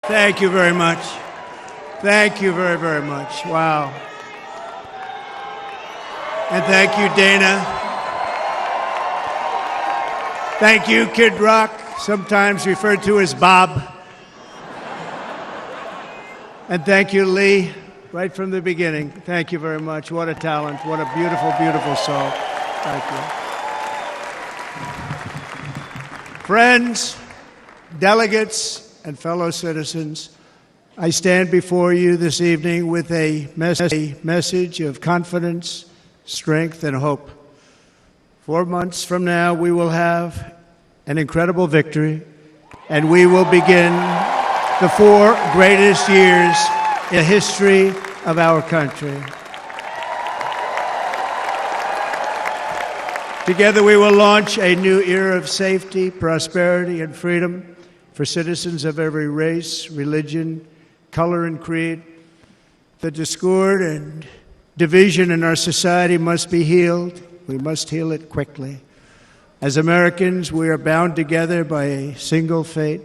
Thank you very much. Thank you very, very much. Wow. And thank you, Dana. Thank you, Kid Rock, sometimes referred to as Bob. And thank you, Lee, right from the beginning. Thank you very much. What a talent. What a beautiful, beautiful soul. Thank you. Friends, delegates, and fellow citizens, I stand before you this evening with a message of confidence, strength, and hope. 4 months from now, we will have an incredible victory, and we will begin the 4 greatest years in the history of our country. Together, we will launch a new era of safety, prosperity, and freedom for citizens of every race, religion, color, and creed. The discord and division in our society must be healed. We must heal it quickly. As Americans, we are bound together by a single fate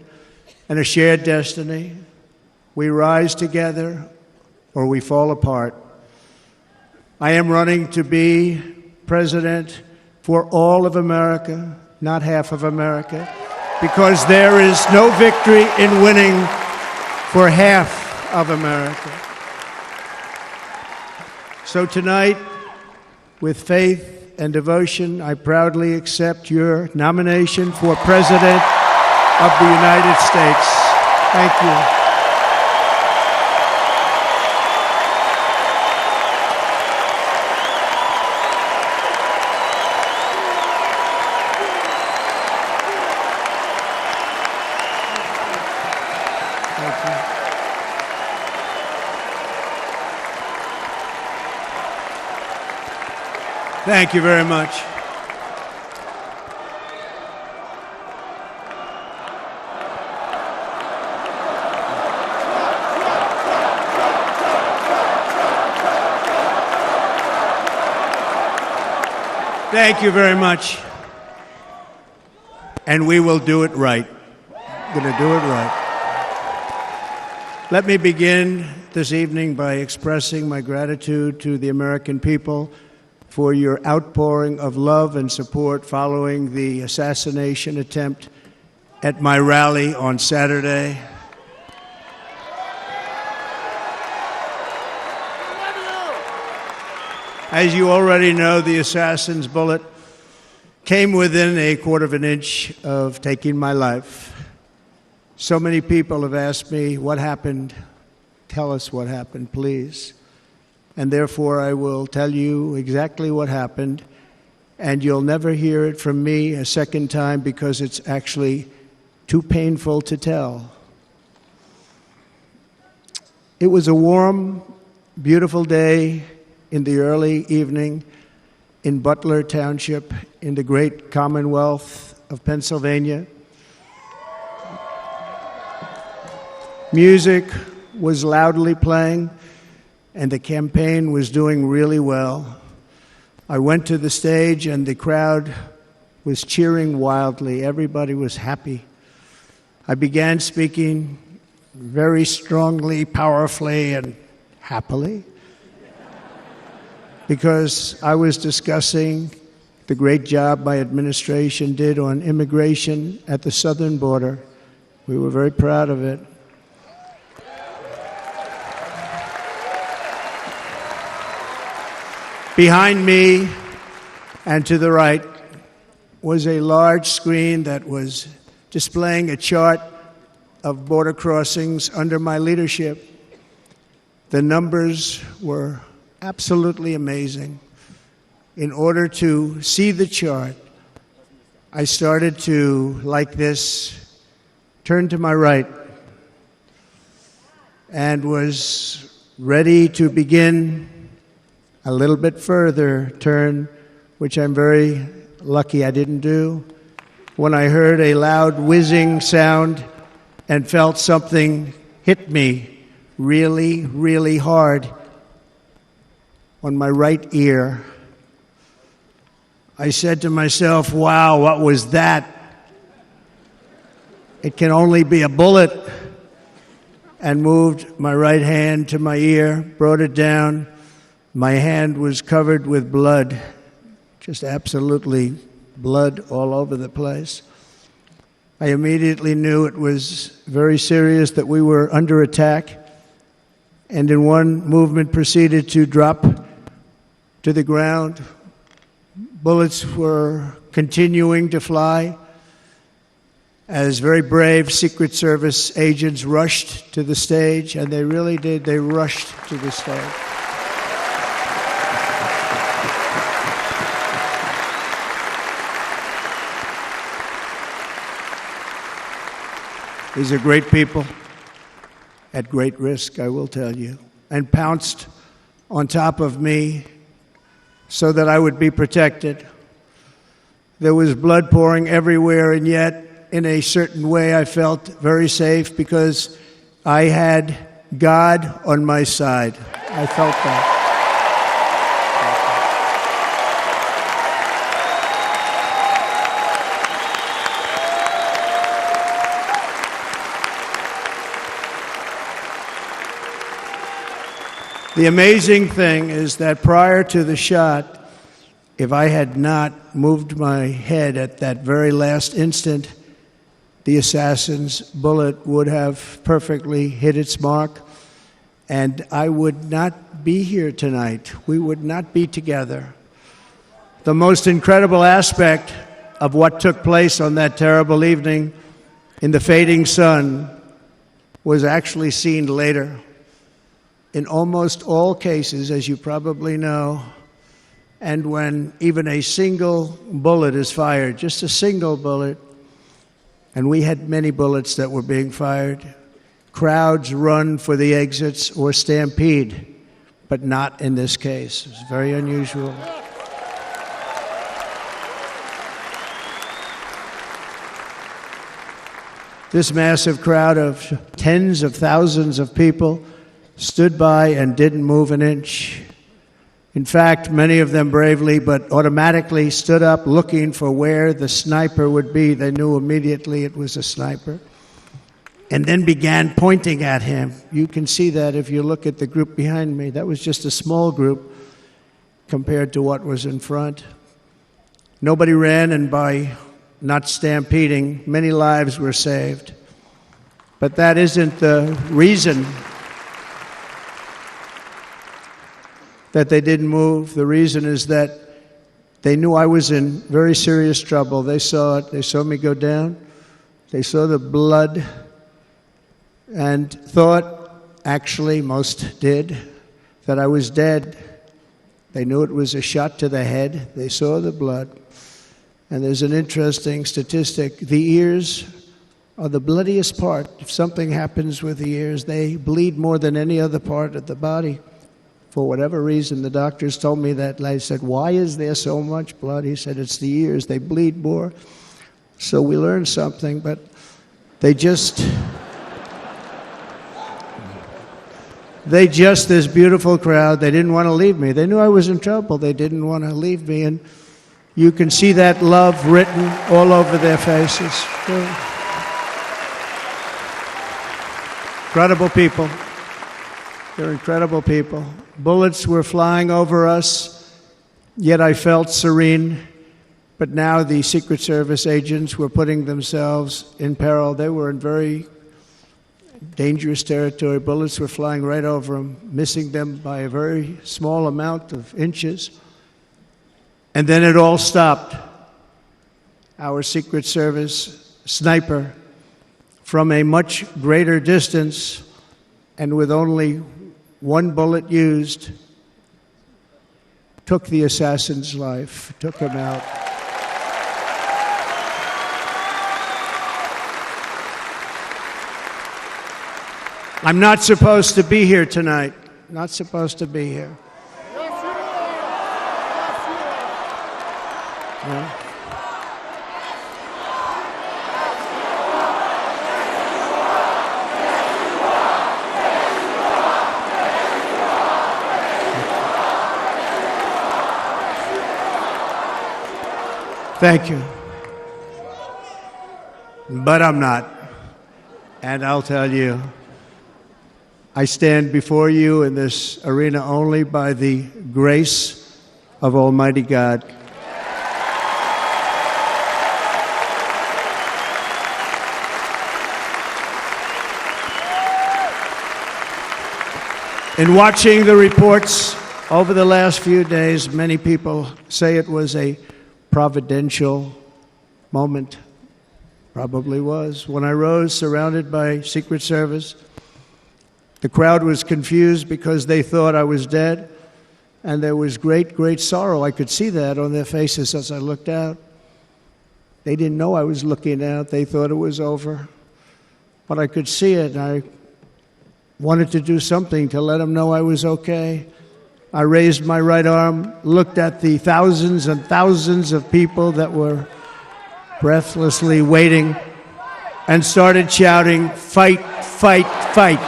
and a shared destiny. We rise together or we fall apart. I am running to be president for all of America, not half of America, because there is no victory in winning for half of America. So tonight, with faith and devotion, I proudly accept your nomination for President of the United States. Thank you. Thank you very much. Thank you very much. And we will do it right. We're going to do it right. Let me begin this evening by expressing my gratitude to the American people for your outpouring of love and support following the assassination attempt at my rally on Saturday. As you already know, the assassin's bullet came within a quarter of an inch of taking my life. So many people have asked me, what happened? Tell us what happened, please. And therefore, I will tell you exactly what happened, and you'll never hear it from me a second time because it's actually too painful to tell. It was a warm, beautiful day in the early evening in Butler Township in the great Commonwealth of Pennsylvania. Music was loudly playing, and the campaign was doing really well. I went to the stage and the crowd was cheering wildly. Everybody was happy. I began speaking very strongly, powerfully, and happily because I was discussing the great job my administration did on immigration at the southern border. We were very proud of it. Behind me and to the right was a large screen that was displaying a chart of border crossings under my leadership. The numbers were absolutely amazing. In order to see the chart, I started to, like this, turn to my right and was ready to begin a little bit further turn, which I'm very lucky I didn't do, when I heard a loud whizzing sound and felt something hit me really, really hard on my right ear. I said to myself, wow, what was that? It can only be a bullet. and moved my right hand to my ear, brought it down. My hand was covered with blood, just absolutely blood all over the place. I immediately knew it was very serious, that we were under attack, and in one movement proceeded to drop to the ground. Bullets were continuing to fly as very brave Secret Service agents rushed to the stage, and they really did. They rushed to the stage. These are great people at great risk, I will tell you, and pounced on top of me so that I would be protected. There was blood pouring everywhere, and yet, in a certain way, I felt very safe because I had God on my side. I felt that. The amazing thing is that prior to the shot, if I had not moved my head at that very last instant, the assassin's bullet would have perfectly hit its mark, and I would not be here tonight. We would not be together. The most incredible aspect of what took place on that terrible evening in the fading sun was actually seen later. In almost all cases, as you probably know, and when even a single bullet is fired, just a single bullet, and we had many bullets that were being fired, crowds run for the exits or stampede, but not in this case. It's very unusual. This massive crowd of tens of thousands of people stood by and didn't move an inch. In fact, many of them bravely but automatically stood up looking for where the sniper would be. They knew immediately it was a sniper, and then began pointing at him. You can see that if you look at the group behind me. That was just a small group compared to what was in front. Nobody ran, and by not stampeding, many lives were saved. But that isn't the reason that they didn't move. The reason is that they knew I was in very serious trouble. They saw it. They saw me go down. They saw the blood and thought, actually most did, that I was dead. They knew it was a shot to the head. They saw the blood. And there's an interesting statistic. The ears are the bloodiest part. If something happens with the ears, they bleed more than any other part of the body. For whatever reason, the doctors told me that. I said, why is there so much blood? He said, it's the ears. They bleed more. So we learned something, but this beautiful crowd, they didn't want to leave me. They knew I was in trouble. They didn't want to leave me. And you can see that love written all over their faces. Incredible people. They're incredible people. Bullets were flying over us, yet I felt serene. But now the Secret Service agents were putting themselves in peril. They were in very dangerous territory. Bullets were flying right over them, missing them by a very small amount of inches. And then it all stopped. Our Secret Service sniper, from a much greater distance and with only one bullet used, took the assassin's life, took him out. I'm not supposed to be here tonight. Not supposed to be here. Yeah. Thank you. But I'm not. And I'll tell you, I stand before you in this arena only by the grace of Almighty God. In watching the reports over the last few days, many people say it was a providential moment. Probably was. When I rose, surrounded by Secret Service, the crowd was confused because they thought I was dead, and there was great, great sorrow. I could see that on their faces as I looked out. They didn't know I was looking out. They thought it was over. But I could see it, and I wanted to do something to let them know I was okay. I raised my right arm, looked at the thousands and thousands of people that were breathlessly waiting, and started shouting, "Fight, fight, fight."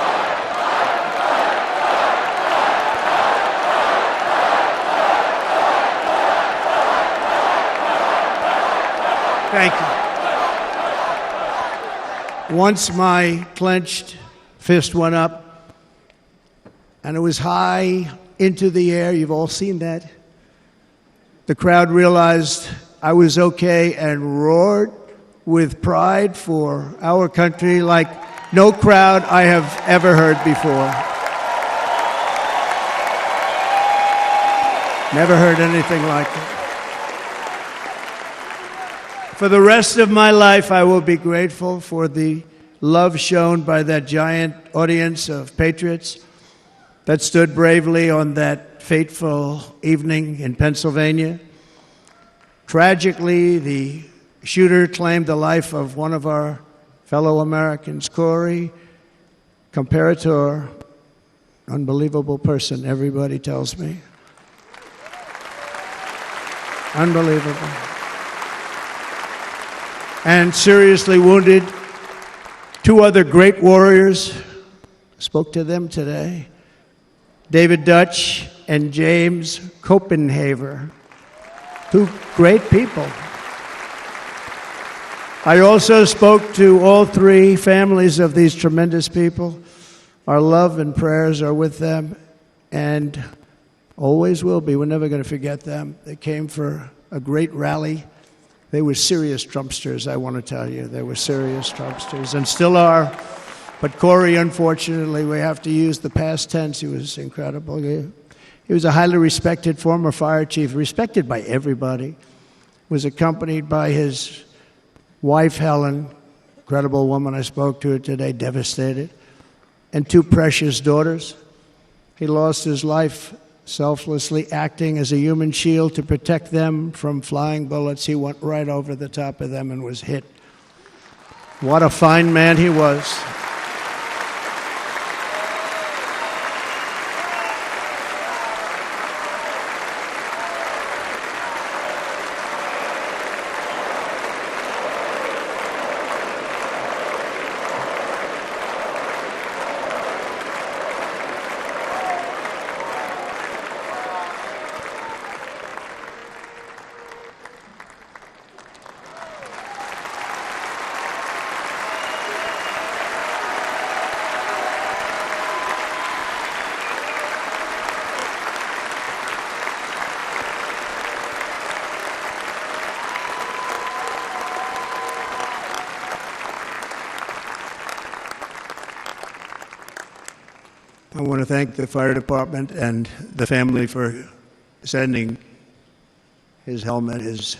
Thank you. Once my clenched fist went up, and it was high into the air. You've all seen that. The crowd realized I was okay and roared with pride for our country like no crowd I have ever heard before. Never heard anything like it. For the rest of my life, I will be grateful for the love shown by that giant audience of patriots that stood bravely on that fateful evening in Pennsylvania. Tragically, the shooter claimed the life of one of our fellow Americans, Corey, comparator, unbelievable person, everybody tells me. Unbelievable. And seriously wounded, two other great warriors, spoke to them today, David Dutch and James Copenhaver, two great people. I also spoke to all three families of these tremendous people. Our love and prayers are with them and always will be. We're never going to forget them. They came for a great rally. They were serious Trumpsters, I want to tell you. They were serious Trumpsters and still are. But Corey, unfortunately, we have to use the past tense. He was incredible. He was a highly respected former fire chief, respected by everybody. Was accompanied by his wife, Helen, incredible woman. I spoke to her today, devastated, and two precious daughters. He lost his life selflessly acting as a human shield to protect them from flying bullets. He went right over the top of them and was hit. What a fine man he was. I want to thank the fire department and the family for sending his helmet, his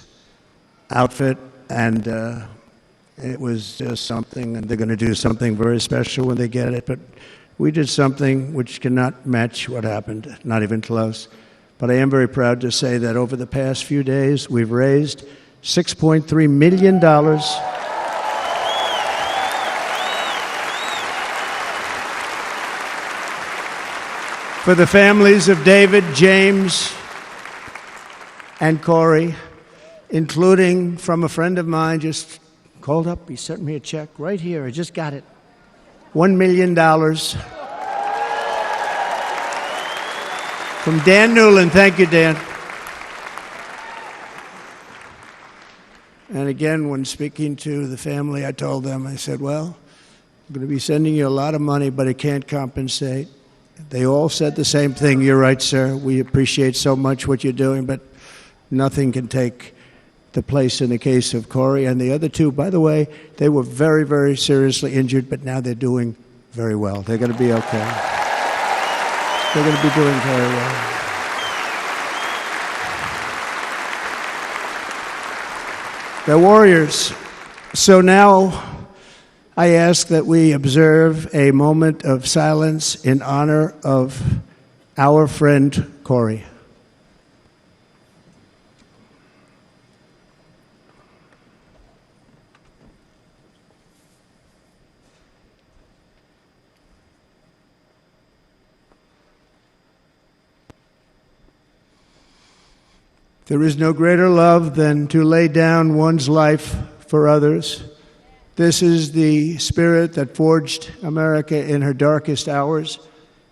outfit, and it was just something, and they're going to do something very special when they get it. But we did something which cannot match what happened, not even close. But I am very proud to say that over the past few days, we've raised $6.3 million for the families of David, James, and Corey, including from a friend of mine just called up. He sent me a check right here. I just got it. $1 million from Dan Newland. Thank you, Dan. And again, when speaking to the family, I told them, I said, well, I'm going to be sending you a lot of money, but it can't compensate. They all said the same thing. You're right, sir. We appreciate so much what you're doing, but nothing can take the place in the case of Corey. And the other two, by the way, they were very, very seriously injured, but now they're doing very well. They're going to be okay. They're going to be doing very well. They're warriors. So now I ask that we observe a moment of silence in honor of our friend Corey. There is no greater love than to lay down one's life for others. This is the spirit that forged America in her darkest hours,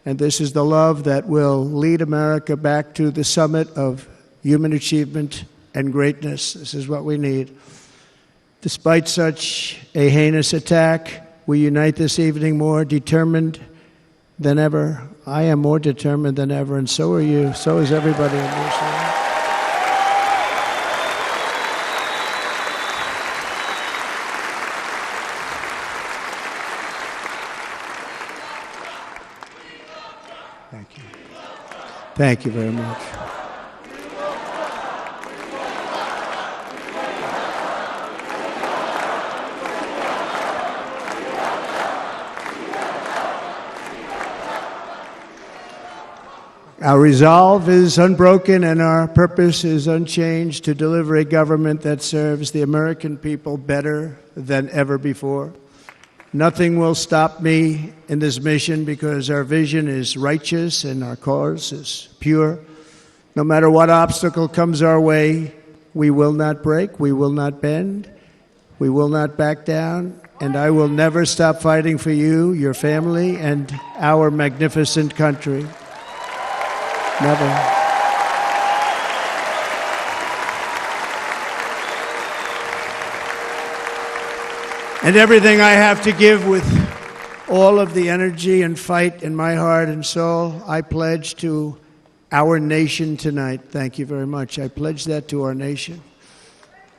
and this is the love that will lead America back to the summit of human achievement and greatness. This is what we need. Despite such a heinous attack, we unite this evening more determined than ever. I am more determined than ever, and so are you. So is everybody in this room. Thank you. Thank you very much. Our resolve is unbroken and our purpose is unchanged to deliver a government that serves the American people better than ever before. Nothing will stop me in this mission because our vision is righteous and our cause is pure. No matter what obstacle comes our way, we will not break, we will not bend, we will not back down, and I will never stop fighting for you, your family, and our magnificent country. Never. And everything I have to give with all of the energy and fight in my heart and soul, I pledge to our nation tonight. Thank you very much. I pledge that to our nation.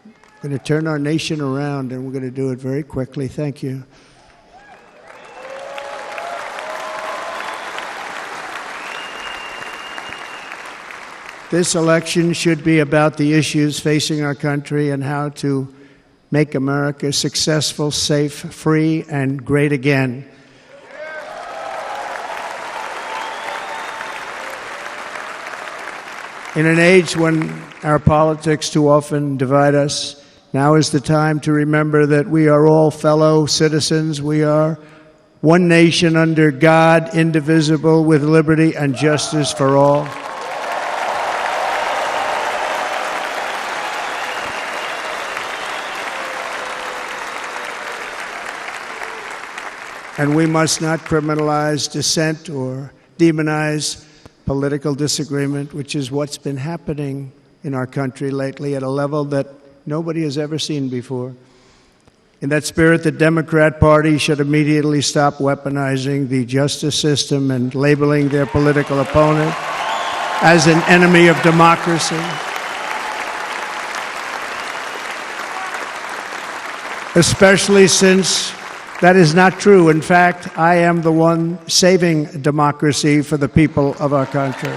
We're going to turn our nation around, and we're going to do it very quickly. Thank you. This election should be about the issues facing our country and how to make America successful, safe, free, and great again. In an age when our politics too often divide us, now is the time to remember that we are all fellow citizens. We are one nation under God, indivisible, with liberty and justice for all. And we must not criminalize dissent or demonize political disagreement, which is what's been happening in our country lately at a level that nobody has ever seen before. In that spirit, the Democrat Party should immediately stop weaponizing the justice system and labeling their political opponent as an enemy of democracy. Especially since that is not true. In fact, I am the one saving democracy for the people of our country.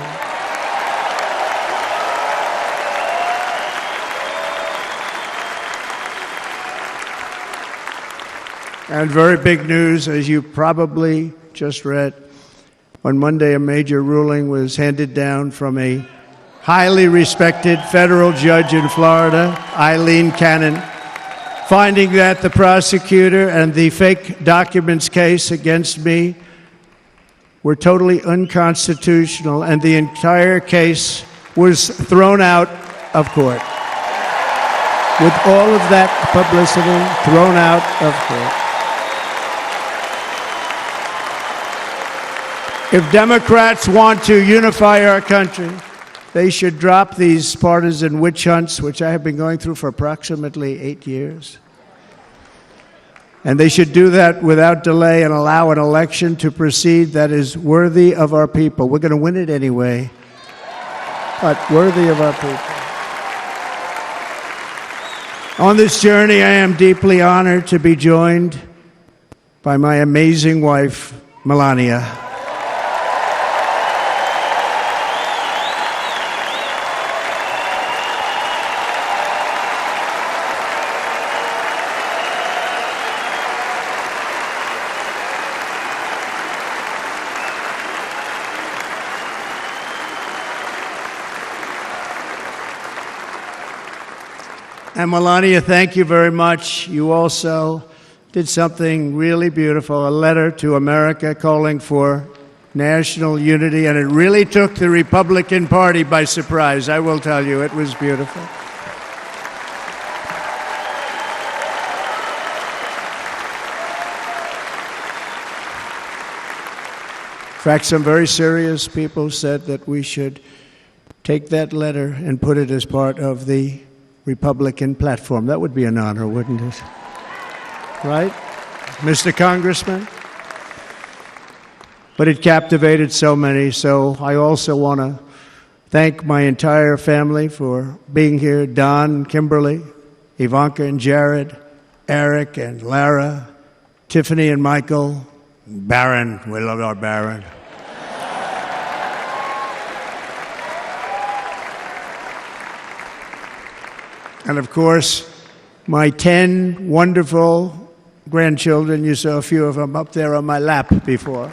And very big news, as you probably just read, on Monday a major ruling was handed down from a highly respected federal judge in Florida, Eileen Cannon, finding that the prosecutor and the fake documents case against me were totally unconstitutional, and the entire case was thrown out of court. With all of that publicity, thrown out of court. If Democrats want to unify our country, they should drop these partisan witch hunts, which I have been going through for approximately 8 years. And they should do that without delay and allow an election to proceed that is worthy of our people. We're going to win it anyway, but worthy of our people. On this journey, I am deeply honored to be joined by my amazing wife, Melania. And Melania, thank you very much. You also did something really beautiful, a letter to America calling for national unity, and it really took the Republican Party by surprise. I will tell you, it was beautiful. In fact, some very serious people said that we should take that letter and put it as part of the Republican platform. That would be an honor, wouldn't it? Right, Mr. Congressman? But it captivated so many, so I also want to thank my entire family for being here. Don, Kimberly, Ivanka and Jared, Eric and Lara, Tiffany and Michael, Barron. We love our Barron. And of course, my 10 wonderful grandchildren. You saw a few of them up there on my lap before.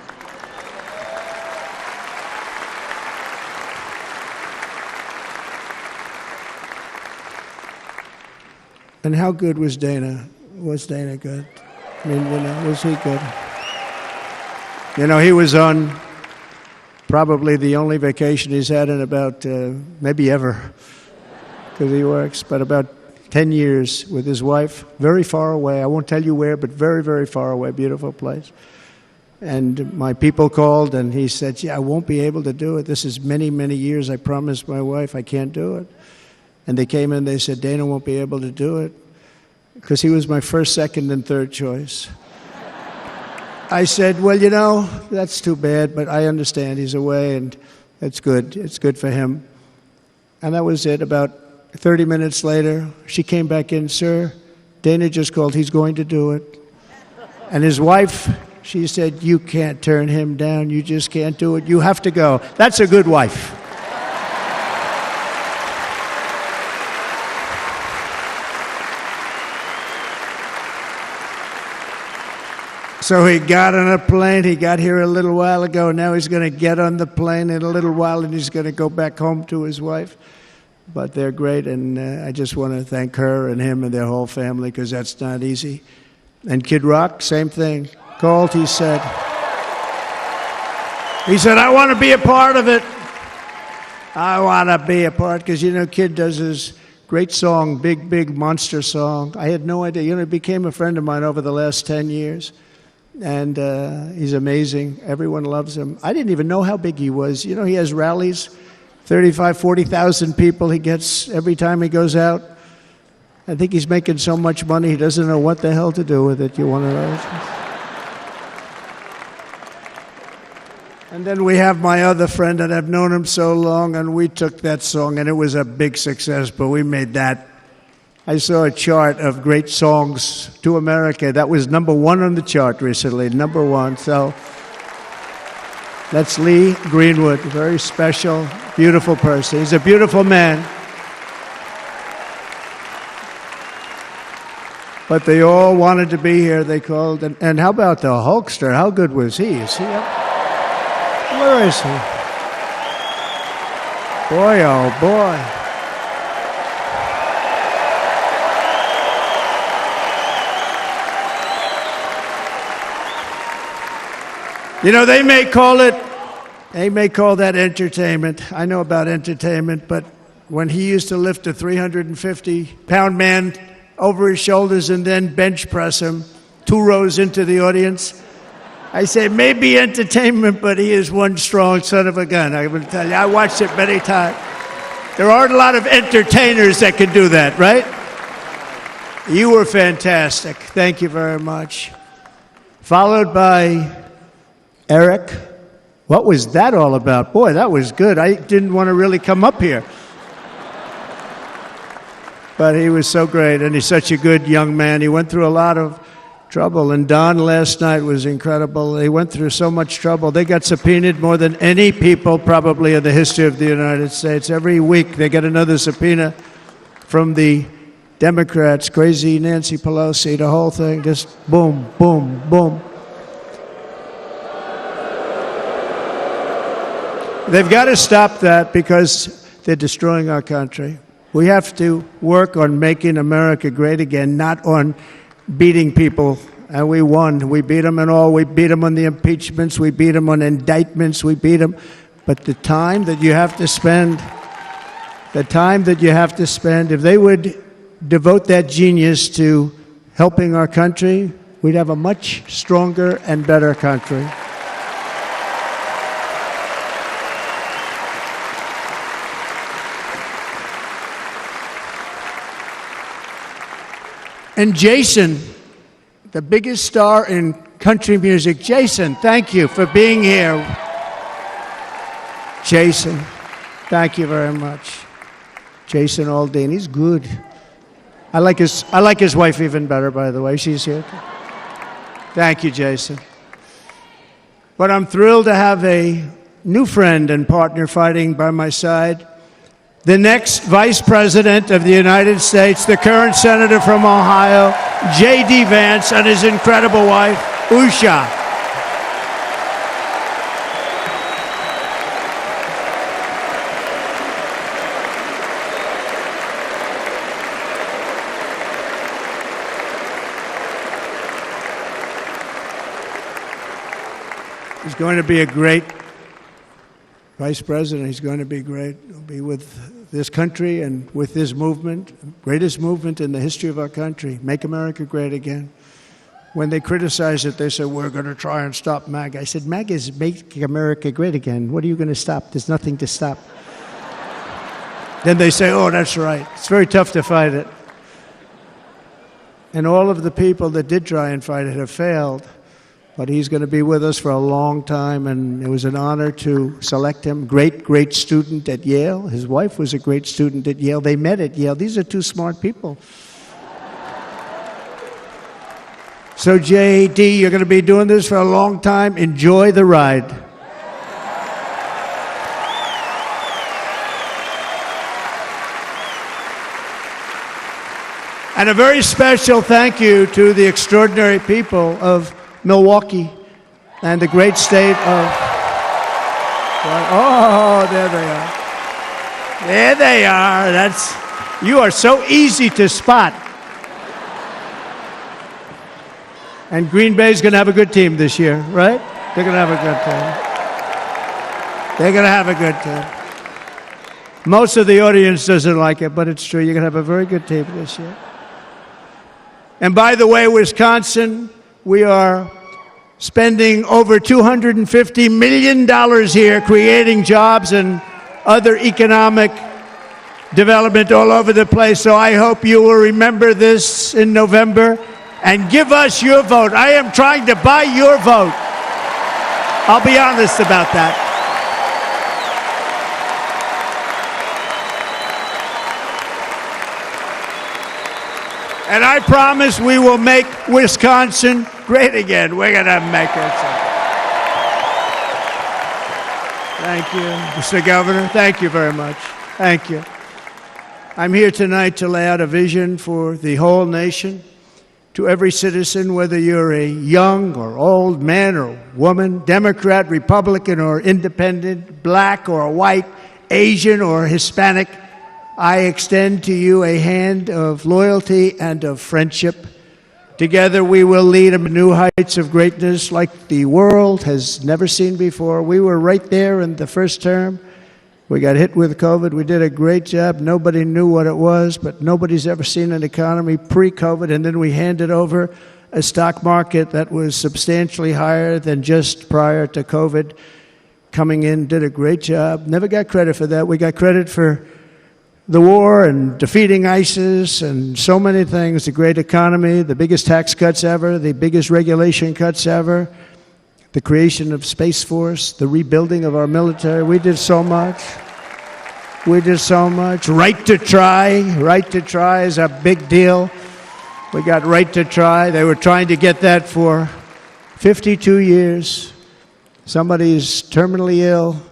And how good was Dana? Was Dana good? I mean, was he good? He was on probably the only vacation he's had in about, maybe ever, because he works, but about 10 years with his wife, very far away. I won't tell you where, but very, very far away, beautiful place. And my people called, and he said, I won't be able to do it. This is many, many years. I promised my wife I can't do it. And they came in, they said, Dana won't be able to do it, because he was my first, second, and third choice. I said, well, that's too bad, but I understand he's away, and it's good. It's good for him. And that was it. About 30 minutes later, she came back in, sir, Dana just called, he's going to do it. And his wife, she said, you can't turn him down, you just can't do it, you have to go. That's a good wife. So he got on a plane, he got here a little while ago, now he's going to get on the plane in a little while and he's going to go back home to his wife. But they're great, and I just want to thank her and him and their whole family, because that's not easy. And Kid Rock, same thing. Called, he said, I want to be a part of it. I want to be a part, because, Kid does his great song, Big, Big Monster song. I had no idea. He became a friend of mine over the last 10 years. And he's amazing. Everyone loves him. I didn't even know how big he was. He has rallies. 35, 40,000 people he gets every time he goes out. I think he's making so much money he doesn't know what the hell to do with it. You want to know? And then we have my other friend, and I've known him so long, and we took that song, and it was a big success, but we made that. I saw a chart of great songs to America. That was #1 on the chart recently, #1. So that's Lee Greenwood, a very special, beautiful person. He's a beautiful man. But they all wanted to be here. They called. And how about the Hulkster? How good was he? Is he up? Where is he? Boy, oh boy. They may call that entertainment. I know about entertainment, but when he used to lift a 350-pound man over his shoulders and then bench press him 2 rows into the audience, I say, maybe entertainment, but he is one strong son of a gun. I will tell you, I watched it many times. There aren't a lot of entertainers that can do that, right? You were fantastic. Thank you very much. Followed by Eric. What was that all about? Boy, that was good. I didn't want to really come up here. But he was so great, and he's such a good young man. He went through a lot of trouble, and Don last night was incredible. He went through so much trouble. They got subpoenaed more than any people probably in the history of the United States. Every week they get another subpoena from the Democrats, crazy Nancy Pelosi, the whole thing, just boom, boom, boom. They've got to stop that because they're destroying our country. We have to work on making America great again, not on beating people. And we won. We beat them in all. We beat them on the impeachments. We beat them on indictments. We beat them. But the time that you have to spend, if they would devote that genius to helping our country, we'd have a much stronger and better country. And Jason, the biggest star in country music. Jason, thank you for being here. Jason, thank you very much. Jason Aldean, he's good. I like his wife even better, by the way. She's here. Thank you, Jason. But I'm thrilled to have a new friend and partner fighting by my side. The next Vice President of the United States, the current Senator from Ohio, JD Vance, and his incredible wife, Usha. He's going to be a great Vice President. He's going to be great. He'll be with this country and with this movement, greatest movement in the history of our country, Make America Great Again. When they criticize it, they say, we're going to try and stop MAGA. I said, MAGA is Make America Great Again. What are you going to stop? There's nothing to stop. Then they say, oh, that's right. It's very tough to fight it. And all of the people that did try and fight it have failed. But he's going to be with us for a long time, and it was an honor to select him. Great student at Yale. His wife was a great student at Yale. They met at Yale. These are two smart people. So, JD, you're going to be doing this for a long time. Enjoy the ride. And a very special thank you to the extraordinary people of Milwaukee and the great state of... Oh, there they are. There they are. You are so easy to spot. And Green Bay's going to have a good team this year, right? They're going to have a good team. They're going to have a good team. Most of the audience doesn't like it, but it's true. You're going to have a very good team this year. And by the way, Wisconsin, we are spending over $250 million here creating jobs and other economic development all over the place. So I hope you will remember this in November and give us your vote. I am trying to buy your vote. I'll be honest about that. And I promise we will make Wisconsin great again. We're going to make it. Thank you, Mr. Governor. Thank you very much. Thank you. I'm here tonight to lay out a vision for the whole nation, to every citizen, whether you're a young or old man or woman, Democrat, Republican, or independent, black or white, Asian or Hispanic. I extend to you a hand of loyalty and of friendship. Together we will lead to new heights of greatness like the world has never seen before. We were right there in the first term. We got hit with COVID. We did a great job. Nobody knew what it was, but nobody's ever seen an economy pre-COVID. And then we handed over a stock market that was substantially higher than just prior to COVID. Coming in, did a great job. Never got credit for that. We got credit for the war and defeating ISIS and so many things, the great economy, the biggest tax cuts ever, the biggest regulation cuts ever, the creation of Space Force, the rebuilding of our military. We did so much. We did so much. Right to try. Right to try is a big deal. We got right to try. They were trying to get that for 52 years. Somebody's terminally ill,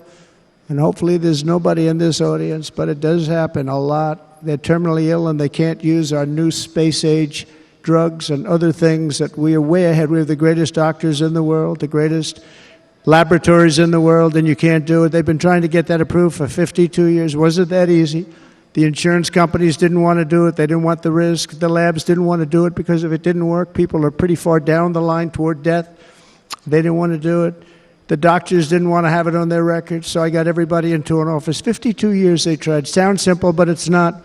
and hopefully there's nobody in this audience, but it does happen a lot. They're terminally ill and they can't use our new space-age drugs and other things that we are way ahead. We have the greatest doctors in the world, the greatest laboratories in the world, and you can't do it. They've been trying to get that approved for 52 years. Wasn't that easy? The insurance companies didn't want to do it. They didn't want the risk. The labs didn't want to do it because if it didn't work, people are pretty far down the line toward death. They didn't want to do it. The doctors didn't want to have it on their records, so I got everybody into an office. 52 years they tried. Sounds simple, but it's not.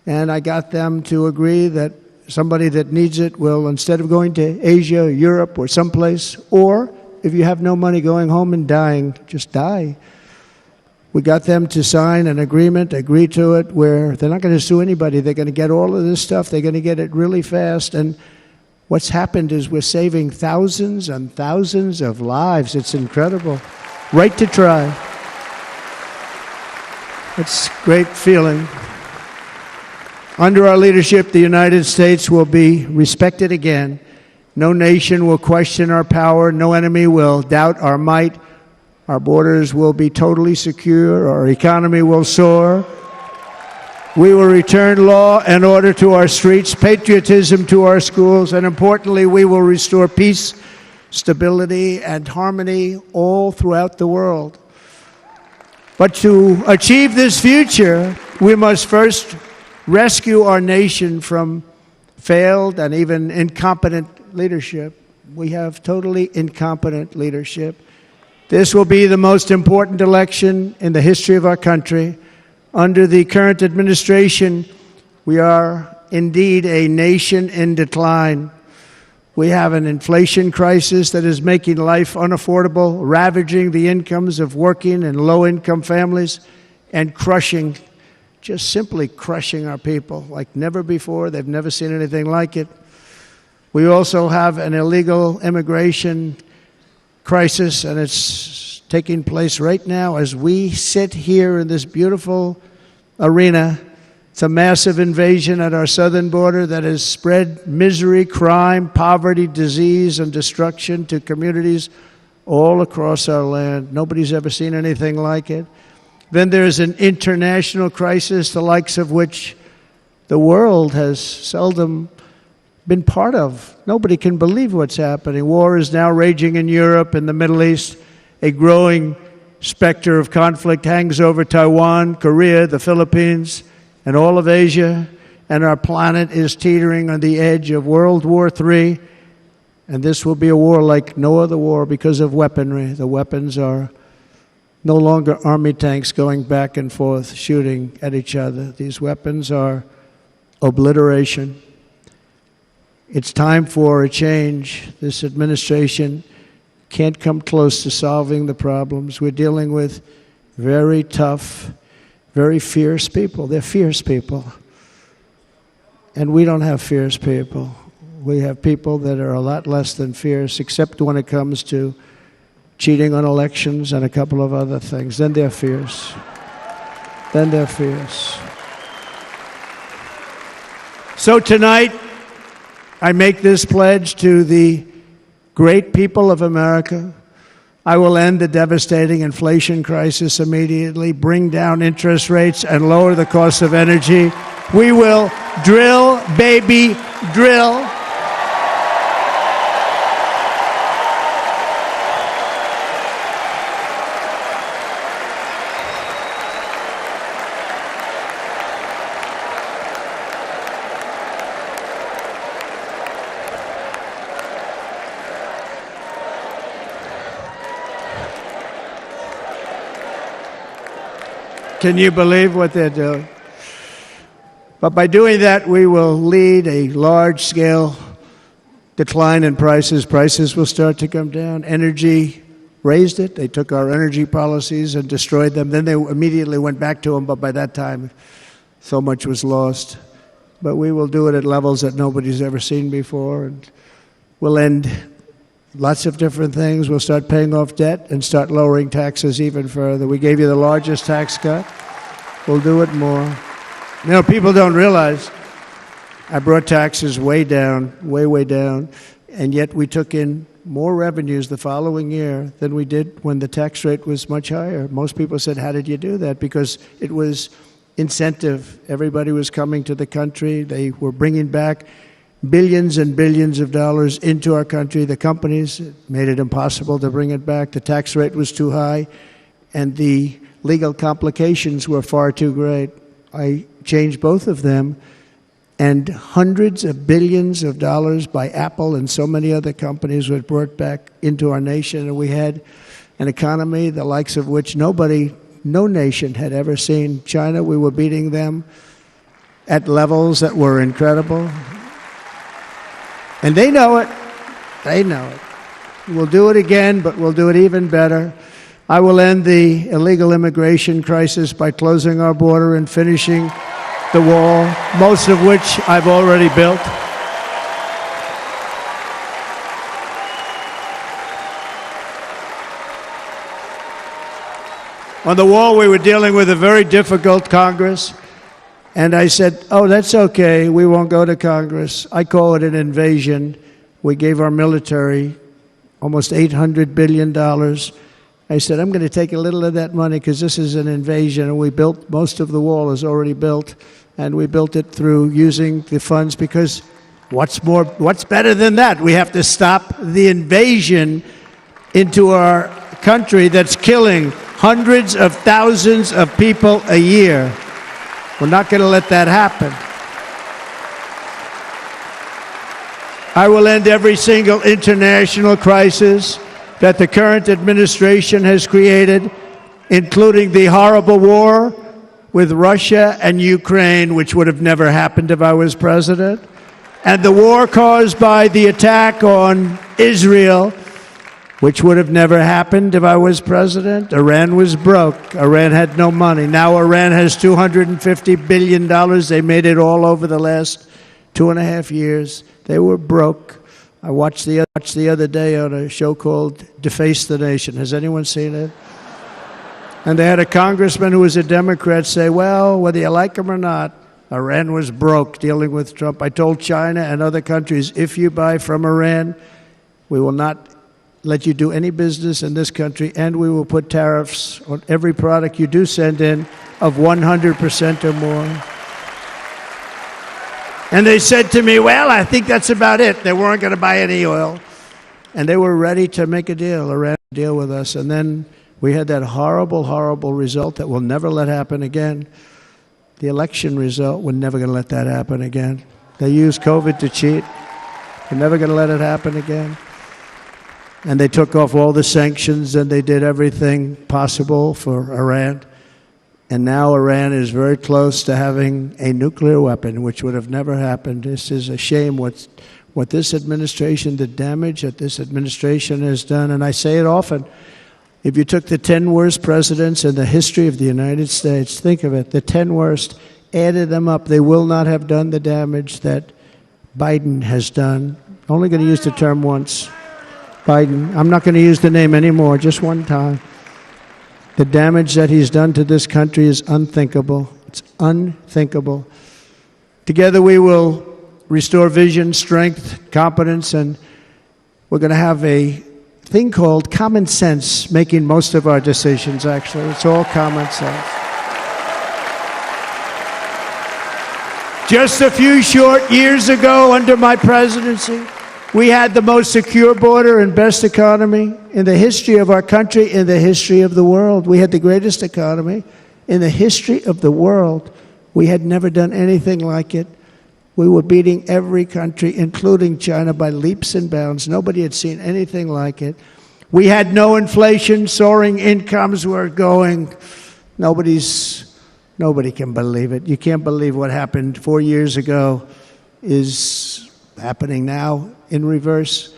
And I got them to agree that somebody that needs it will, instead of going to Asia, Europe, or someplace, or if you have no money, going home and dying, just die. We got them to sign an agreement, agree to it, where they're not going to sue anybody. They're going to get all of this stuff. They're going to get it really fast. And what's happened is we're saving thousands and thousands of lives. It's incredible. Right to try. It's a great feeling. Under our leadership, the United States will be respected again. No nation will question our power. No enemy will doubt our might. Our borders will be totally secure. Our economy will soar. We will return law and order to our streets, patriotism to our schools, and importantly, we will restore peace, stability, and harmony all throughout the world. But to achieve this future, we must first rescue our nation from failed and even incompetent leadership. We have totally incompetent leadership. This will be the most important election in the history of our country. Under the current administration, we are indeed a nation in decline. We have an inflation crisis that is making life unaffordable, ravaging the incomes of working and low-income families, and crushing, just simply crushing our people like never before. They've never seen anything like it. We also have an illegal immigration crisis, and it's taking place right now as we sit here in this beautiful arena. It's a massive invasion at our southern border that has spread misery, crime, poverty, disease, and destruction to communities all across our land. Nobody's ever seen anything like it. Then there's an international crisis, the likes of which the world has seldom been part of. Nobody can believe what's happening. War is now raging in Europe and the Middle East. A growing specter of conflict hangs over Taiwan, Korea, the Philippines, and all of Asia. And our planet is teetering on the edge of World War III. And this will be a war like no other war because of weaponry. The weapons are no longer army tanks going back and forth shooting at each other. These weapons are obliteration. It's time for a change. This administration can't come close to solving the problems. We're dealing with very tough, very fierce people. They're fierce people. And we don't have fierce people. We have people that are a lot less than fierce, except when it comes to cheating on elections and a couple of other things. Then they're fierce. Then they're fierce. So tonight, I make this pledge to the great people of America. I will end the devastating inflation crisis immediately, bring down interest rates, and lower the cost of energy. We will drill, baby, drill. Can you believe what they're doing? But by doing that, we will lead a large-scale decline in prices. Prices will start to come down. Energy raised it. They took our energy policies and destroyed them. Then they immediately went back to them, but by that time, so much was lost. But we will do it at levels that nobody's ever seen before. And we'll end lots of different things. We'll start paying off debt and start lowering taxes even further. We gave you the largest tax cut. We'll do it more. You know, people don't realize I brought taxes way down, way down, and yet we took in more revenues the following year than we did when the tax rate was much higher. Most people said, how did you do that? Because it was incentive. Everybody was coming to the country. They were bringing back billions and billions of dollars into our country. The companies made it impossible to bring it back. The tax rate was too high, and the legal complications were far too great. I changed both of them, and hundreds of billions of dollars by Apple and so many other companies were brought back into our nation, and we had an economy the likes of which no nation had ever seen. China, we were beating them at levels that were incredible. And they know it. They know it. We'll do it again, but we'll do it even better. I will end the illegal immigration crisis by closing our border and finishing the wall, most of which I've already built. On the wall, we were dealing with a very difficult Congress, and I said, oh, that's okay, we won't go to Congress. I call it an invasion. We gave our military almost $800 billion. I said, I'm going to take a little of that money because this is an invasion, and we built, most of the wall is already built, and we built it through using the funds because what's better than that? We have to stop the invasion into our country that's killing hundreds of thousands of people a year. We're not going to let that happen. I will end every single international crisis that the current administration has created, including the horrible war with Russia and Ukraine, which would have never happened if I was president, and the war caused by the attack on Israel, which would have never happened if I was president. Iran was broke. Iran had no money. Now Iran has $250 billion. They made it all over the last 2.5 years. They were broke. I watched the other day on a show called Deface the Nation. Has anyone seen it? And they had a congressman who was a Democrat say, well, whether you like him or not, Iran was broke dealing with Trump. I told China and other countries, if you buy from Iran, we will not let you do any business in this country, and we will put tariffs on every product you do send in of 100% or more. And they said to me, well, I think that's about it. They weren't going to buy any oil. And they were ready to make a deal, Iran deal with us. And then we had that horrible, horrible result that we'll never let happen again. The election result, we're never going to let that happen again. They used COVID to cheat. We're never going to let it happen again. And they took off all the sanctions, and they did everything possible for Iran. And now Iran is very close to having a nuclear weapon, which would have never happened. This is a shame what this administration, the damage that this administration has done. And I say it often, if you took the 10 worst presidents in the history of the United States, think of it, the 10 worst, added them up, they will not have done the damage that Biden has done. Only going to use the term once. Biden, I'm not going to use the name anymore, just one time. The damage that he's done to this country is unthinkable. It's unthinkable. Together we will restore vision, strength, competence, and we're going to have a thing called common sense making most of our decisions, actually. It's all common sense. Just a few short years ago under my presidency, we had the most secure border and best economy in the history of our country, in the history of the world. We had the greatest economy in the history of the world. We had never done anything like it. We were beating every country, including China, by leaps and bounds. Nobody had seen anything like it. We had no inflation, soaring incomes were going. Nobody can believe it. You can't believe what happened 4 years ago is happening now in reverse.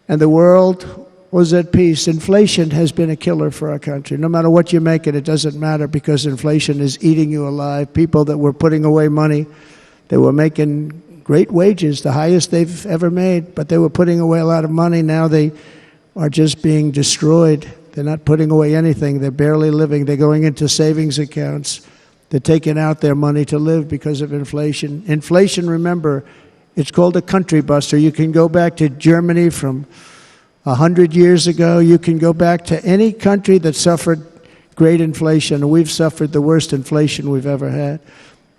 And the world was at peace. Inflation has been a killer for our country. No matter what you make it, it doesn't matter because inflation is eating you alive. People that were putting away money, they were making great wages, the highest they've ever made, but they were putting away a lot of money. Now they are just being destroyed. They're not putting away anything. They're barely living. They're going into savings accounts. They're taking out their money to live because of inflation. Inflation, remember, it's called a country buster. You can go back to Germany from 100 years ago. You can go back to any country that suffered great inflation, and we've suffered the worst inflation we've ever had.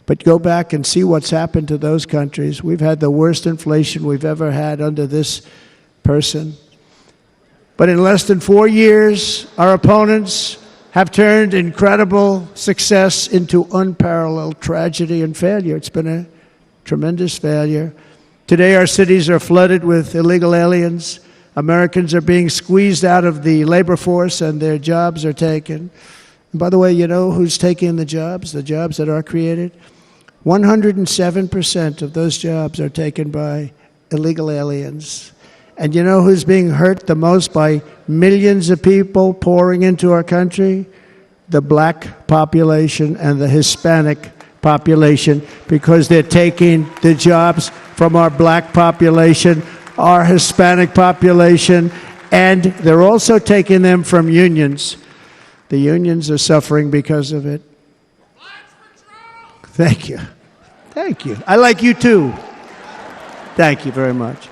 But go back and see what's happened to those countries. We've had the worst inflation we've ever had under this person. But in less than 4 years, our opponents have turned incredible success into unparalleled tragedy and failure. It's been a tremendous failure. Today, our cities are flooded with illegal aliens. Americans are being squeezed out of the labor force and their jobs are taken. And by the way, you know who's taking the jobs that are created? 107% of those jobs are taken by illegal aliens. And you know who's being hurt the most by millions of people pouring into our country? The black population and the Hispanic population, because they're taking the jobs from our black population, our Hispanic population, and they're also taking them from unions. The unions are suffering because of it. Thank you. Thank you. I like you too. Thank you very much.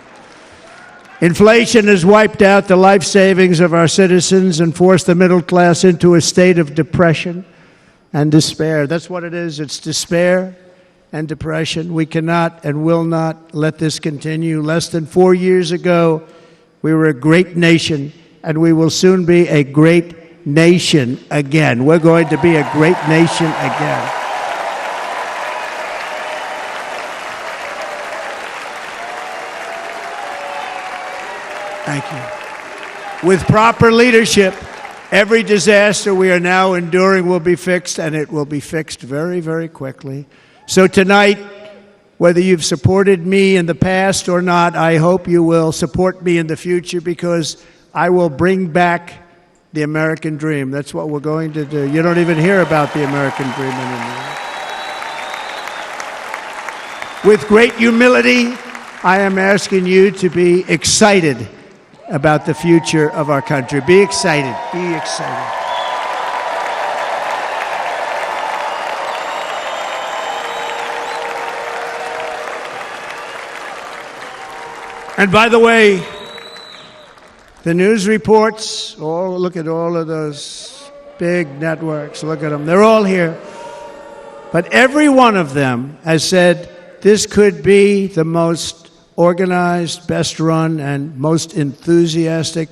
Inflation has wiped out the life savings of our citizens and forced the middle class into a state of depression and despair. That's what it is. It's despair and depression. We cannot and will not let this continue. Less than 4 years ago, we were a great nation, and we will soon be a great nation again. We're going to be a great nation again. Thank you. With proper leadership, every disaster we are now enduring will be fixed, and it will be fixed very, very quickly. So tonight, whether you've supported me in the past or not, I hope you will support me in the future, because I will bring back the American dream. That's what we're going to do. You don't even hear about the American dream anymore. With great humility, I am asking you to be excited about the future of our country. Be excited. Be excited. And by the way, the news reports, look at all of those big networks. Look at them. They're all here. But every one of them has said this could be the most organized, best run, and most enthusiastic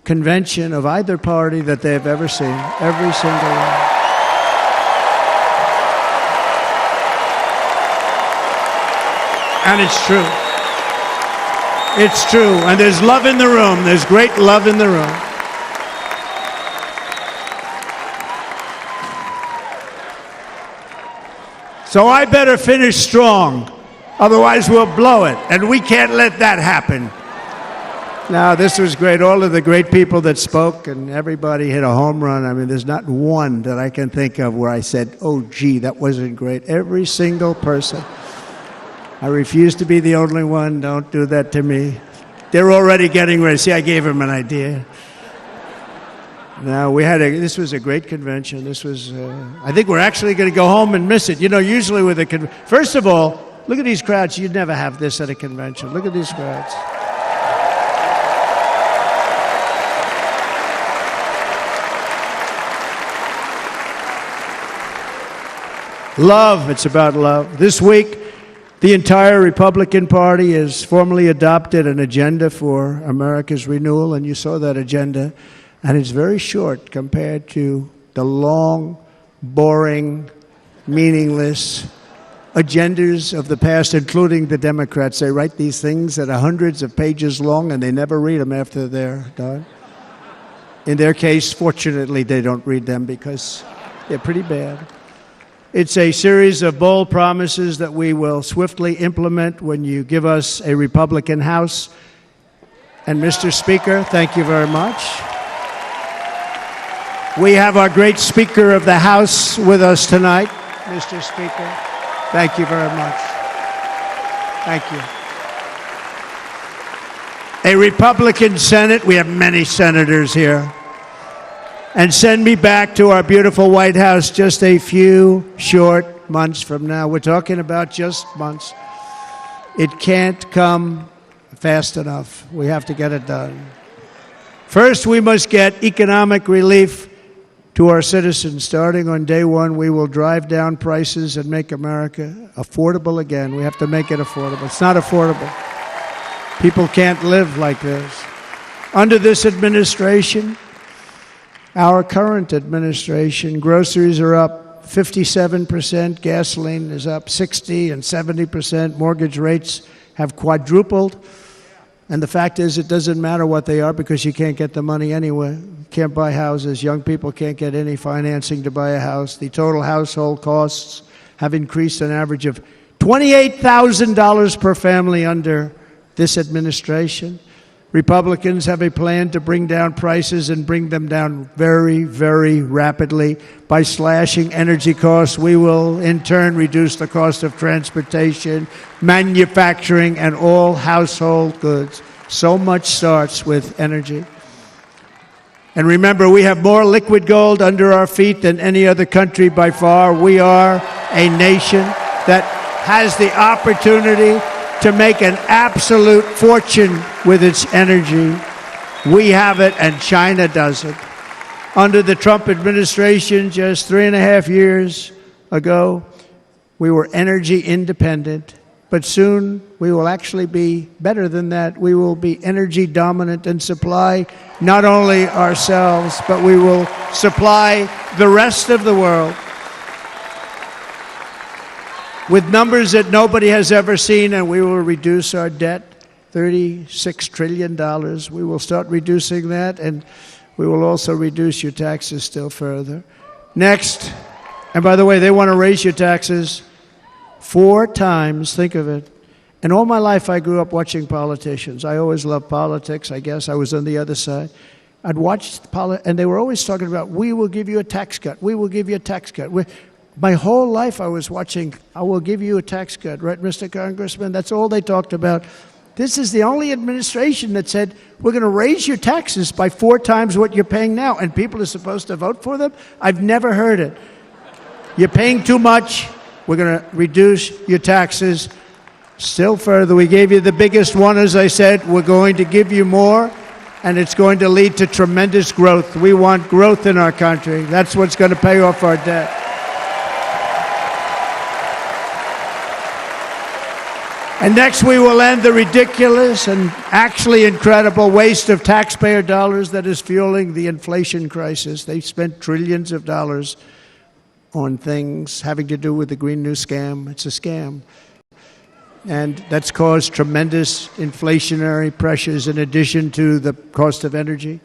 convention of either party that they've ever seen. Every single one. And it's true. It's true. And there's love in the room. There's great love in the room. So I better finish strong. Otherwise, we'll blow it. And we can't let that happen. Now, this was great. All of the great people that spoke, and everybody hit a home run. I mean, there's not one that I can think of where I said, oh, gee, that wasn't great. Every single person. I refuse to be the only one. Don't do that to me. They're already getting ready. See, I gave them an idea. Now, this was a great convention. This was, I think we're actually going to go home and miss it. You know, usually with a first of all, look at these crowds. You'd never have this at a convention. Look at these crowds. Love. It's about love. This week, the entire Republican Party has formally adopted an agenda for America's renewal, and you saw that agenda, and it's very short compared to the long, boring, meaningless agendas of the past, including the Democrats. They write these things that are hundreds of pages long, and they never read them after they're done. In their case, fortunately, they don't read them because they're pretty bad. It's a series of bold promises that we will swiftly implement when you give us a Republican House. And Mr. Speaker, thank you very much. We have our great Speaker of the House with us tonight. Mr. Speaker, thank you very much. Thank you. A Republican Senate, we have many senators here. And send me back to our beautiful White House just a few short months from now. We're talking about just months. It can't come fast enough. We have to get it done. First, we must get economic relief to our citizens. Starting on day one, we will drive down prices and make America affordable again. We have to make it affordable. It's not affordable. People can't live like this. Under this administration, our current administration, groceries are up 57%, gasoline is up 60 and 70%, mortgage rates have quadrupled. And the fact is, it doesn't matter what they are because you can't get the money anyway. You can't buy houses. Young people can't get any financing to buy a house. The total household costs have increased an average of $28,000 per family under this administration. Republicans have a plan to bring down prices and bring them down very, very rapidly. By slashing energy costs, we will in turn reduce the cost of transportation, manufacturing, and all household goods. So much starts with energy. And remember, we have more liquid gold under our feet than any other country by far. We are a nation that has the opportunity to make an absolute fortune with its energy. We have it, and China doesn't. Under the Trump administration, just 3.5 years ago, we were energy independent. But soon, we will actually be better than that. We will be energy dominant and supply not only ourselves, but we will supply the rest of the world with numbers that nobody has ever seen, and we will reduce our debt, $36 trillion. We will start reducing that, and we will also reduce your taxes still further. Next, and by the way, they want to raise your taxes 4 times, think of it. And all my life I grew up watching politicians. I always loved politics, I guess. I was on the other side. I'd watch, and they were always talking about, we will give you a tax cut, we will give you a tax cut. My whole life I was watching, I will give you a tax cut, right, Mr. Congressman? That's all they talked about. This is the only administration that said, we're going to raise your taxes by 4 times what you're paying now, and people are supposed to vote for them? I've never heard it. You're paying too much, we're going to reduce your taxes still further. We gave you the biggest one, as I said. We're going to give you more, and it's going to lead to tremendous growth. We want growth in our country. That's what's going to pay off our debt. And next, we will end the ridiculous and actually incredible waste of taxpayer dollars that is fueling the inflation crisis. They've spent trillions of dollars on things having to do with the Green New Scam. It's a scam. And that's caused tremendous inflationary pressures in addition to the cost of energy.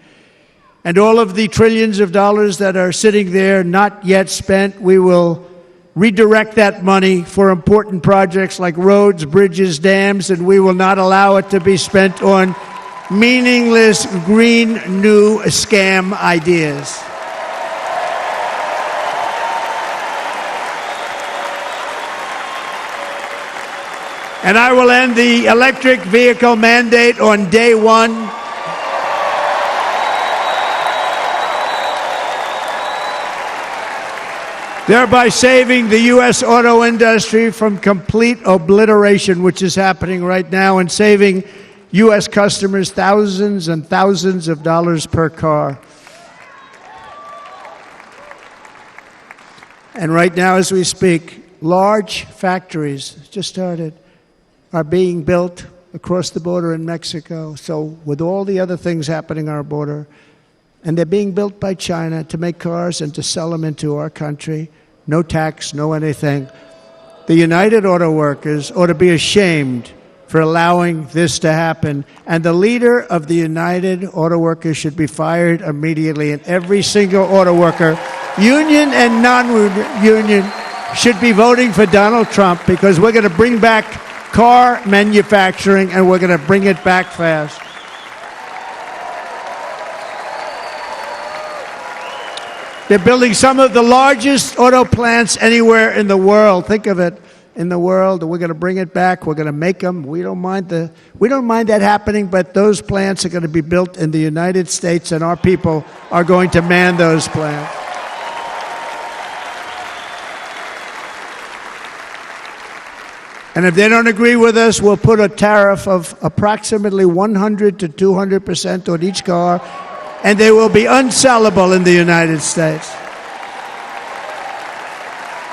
And all of the trillions of dollars that are sitting there not yet spent, we will redirect that money for important projects like roads, bridges, dams, and we will not allow it to be spent on meaningless green new scam ideas. And I will end the electric vehicle mandate on day one. Thereby saving the U.S. auto industry from complete obliteration, which is happening right now, and saving U.S. customers thousands and thousands of dollars per car. And right now, as we speak, large factories just started, are being built across the border in Mexico. So with all the other things happening on our border, and they're being built by China to make cars and to sell them into our country. No tax, no anything. The United Auto Workers ought to be ashamed for allowing this to happen. And the leader of the United Auto Workers should be fired immediately. And every single auto worker, union and non-union, should be voting for Donald Trump, because we're going to bring back car manufacturing, and we're going to bring it back fast. They're building some of the largest auto plants anywhere in the world. Think of it, in the world. We're going to bring it back. We're going to make them. We don't mind that happening, but those plants are going to be built in the United States, and our people are going to man those plants. And if they don't agree with us, we'll put a tariff of approximately 100 to 200% on each car, and they will be unsellable in the United States.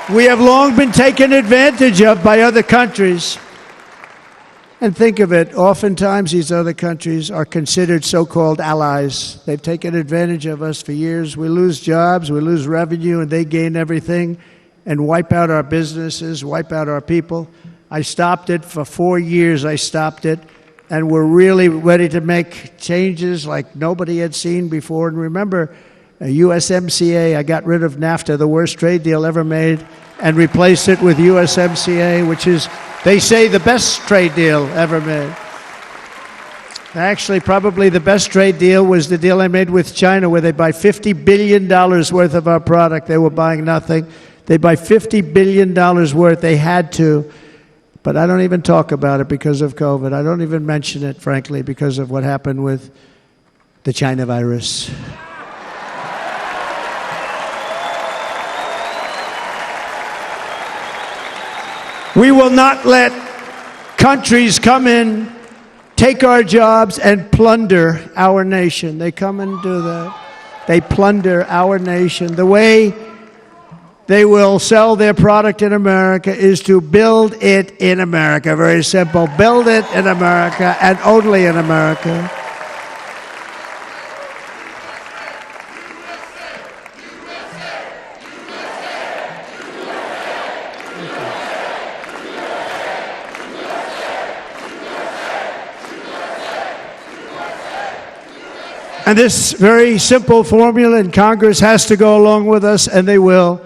We have long been taken advantage of by other countries. And think of it, oftentimes these other countries are considered so-called allies. They've taken advantage of us for years. We lose jobs, we lose revenue, and they gain everything and wipe out our businesses, wipe out our people. I stopped it for 4 years. I stopped it. And we're really ready to make changes like nobody had seen before. And remember, USMCA, I got rid of NAFTA, the worst trade deal ever made, and replaced it with USMCA, which is, they say, the best trade deal ever made. Actually, probably the best trade deal was the deal I made with China, where they buy $50 billion worth of our product. They were buying nothing. They buy $50 billion worth. They had to. But I don't even talk about it because of COVID. I don't even mention it, frankly, because of what happened with the China virus. We will not let countries come in, take our jobs, and plunder our nation. They come and do that. They plunder our nation. The way they will sell their product in America is to build it in America. Very simple. Build it in America and only in America. And this very simple formula, and Congress has to go along with us, and they will.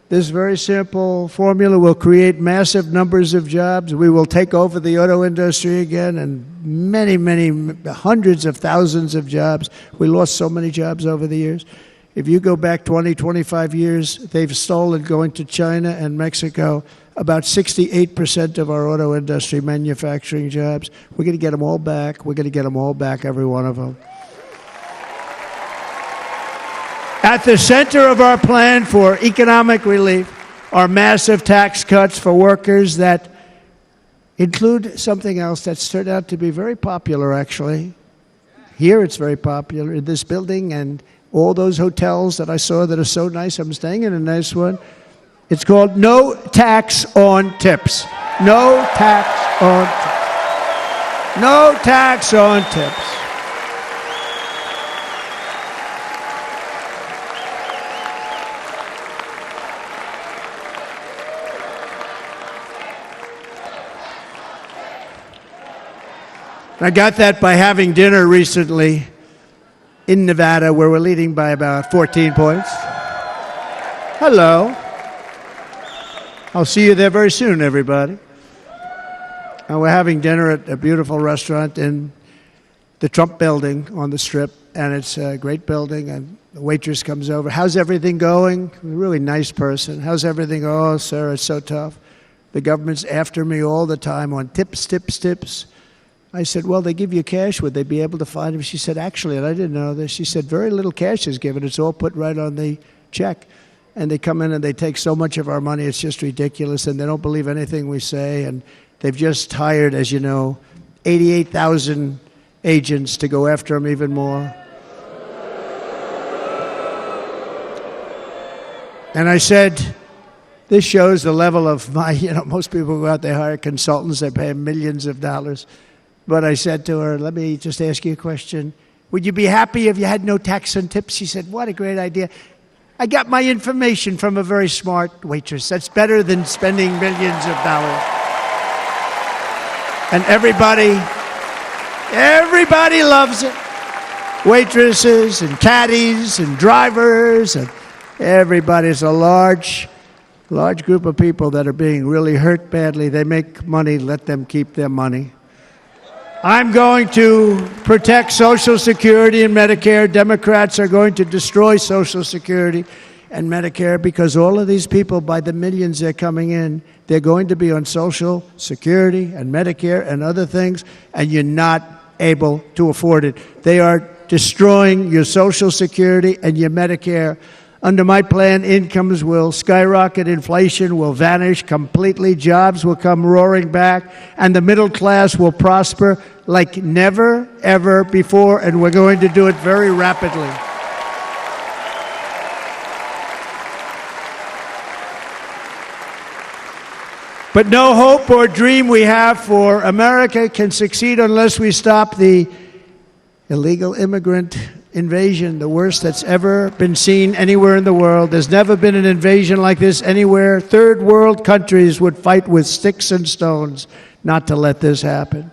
This very simple formula will create massive numbers of jobs. We will take over the auto industry again, and many, many hundreds of thousands of jobs. We lost so many jobs over the years. If you go back 20, 25 years, they've stolen, going to China and Mexico, about 68% of our auto industry manufacturing jobs. We're going to get them all back. We're going to get them all back, every one of them. At the center of our plan for economic relief are massive tax cuts for workers that include something else that's turned out to be very popular, actually. Here it's very popular, in this building and all those hotels that I saw that are so nice. I'm staying in a nice one. It's called no tax on tips. No tax on tips. No tax on tips. I got that by having dinner recently in Nevada, where we're leading by about 14 points. Hello. I'll see you there very soon, everybody. And we're having dinner at a beautiful restaurant in the Trump building on the Strip, and it's a great building, and the waitress comes over. How's everything going? A really nice person. How's everything? Oh, sir, it's so tough. The government's after me all the time on tips, tips, tips. I said, well, they give you cash. Would they be able to find him? She said, actually, and I didn't know this, she said, very little cash is given. It's all put right on the check. And they come in and they take so much of our money, it's just ridiculous, and they don't believe anything we say. And they've just hired, as you know, 88,000 agents to go after them even more. And I said, this shows the level of my, most people go out, they hire consultants, they pay millions of dollars. But I said to her, let me just ask you a question. Would you be happy if you had no tax on tips? She said, what a great idea. I got my information from a very smart waitress. That's better than spending millions of dollars. And everybody loves it. Waitresses and caddies and drivers and everybody. It's a large group of people that are being really hurt badly. They make money, let them keep their money. I'm going to protect Social Security and Medicare. Democrats are going to destroy Social Security and Medicare because all of these people, by the millions they're coming in, they're going to be on Social Security and Medicare and other things, and you're not able to afford it. They are destroying your Social Security and your Medicare. Under my plan, incomes will skyrocket, inflation will vanish completely, jobs will come roaring back, and the middle class will prosper like never, ever before, and we're going to do it very rapidly. But no hope or dream we have for America can succeed unless we stop the illegal immigrant invasion, the worst that's ever been seen anywhere in the world. There's never been an invasion like this anywhere. Third world countries would fight with sticks and stones not to let this happen.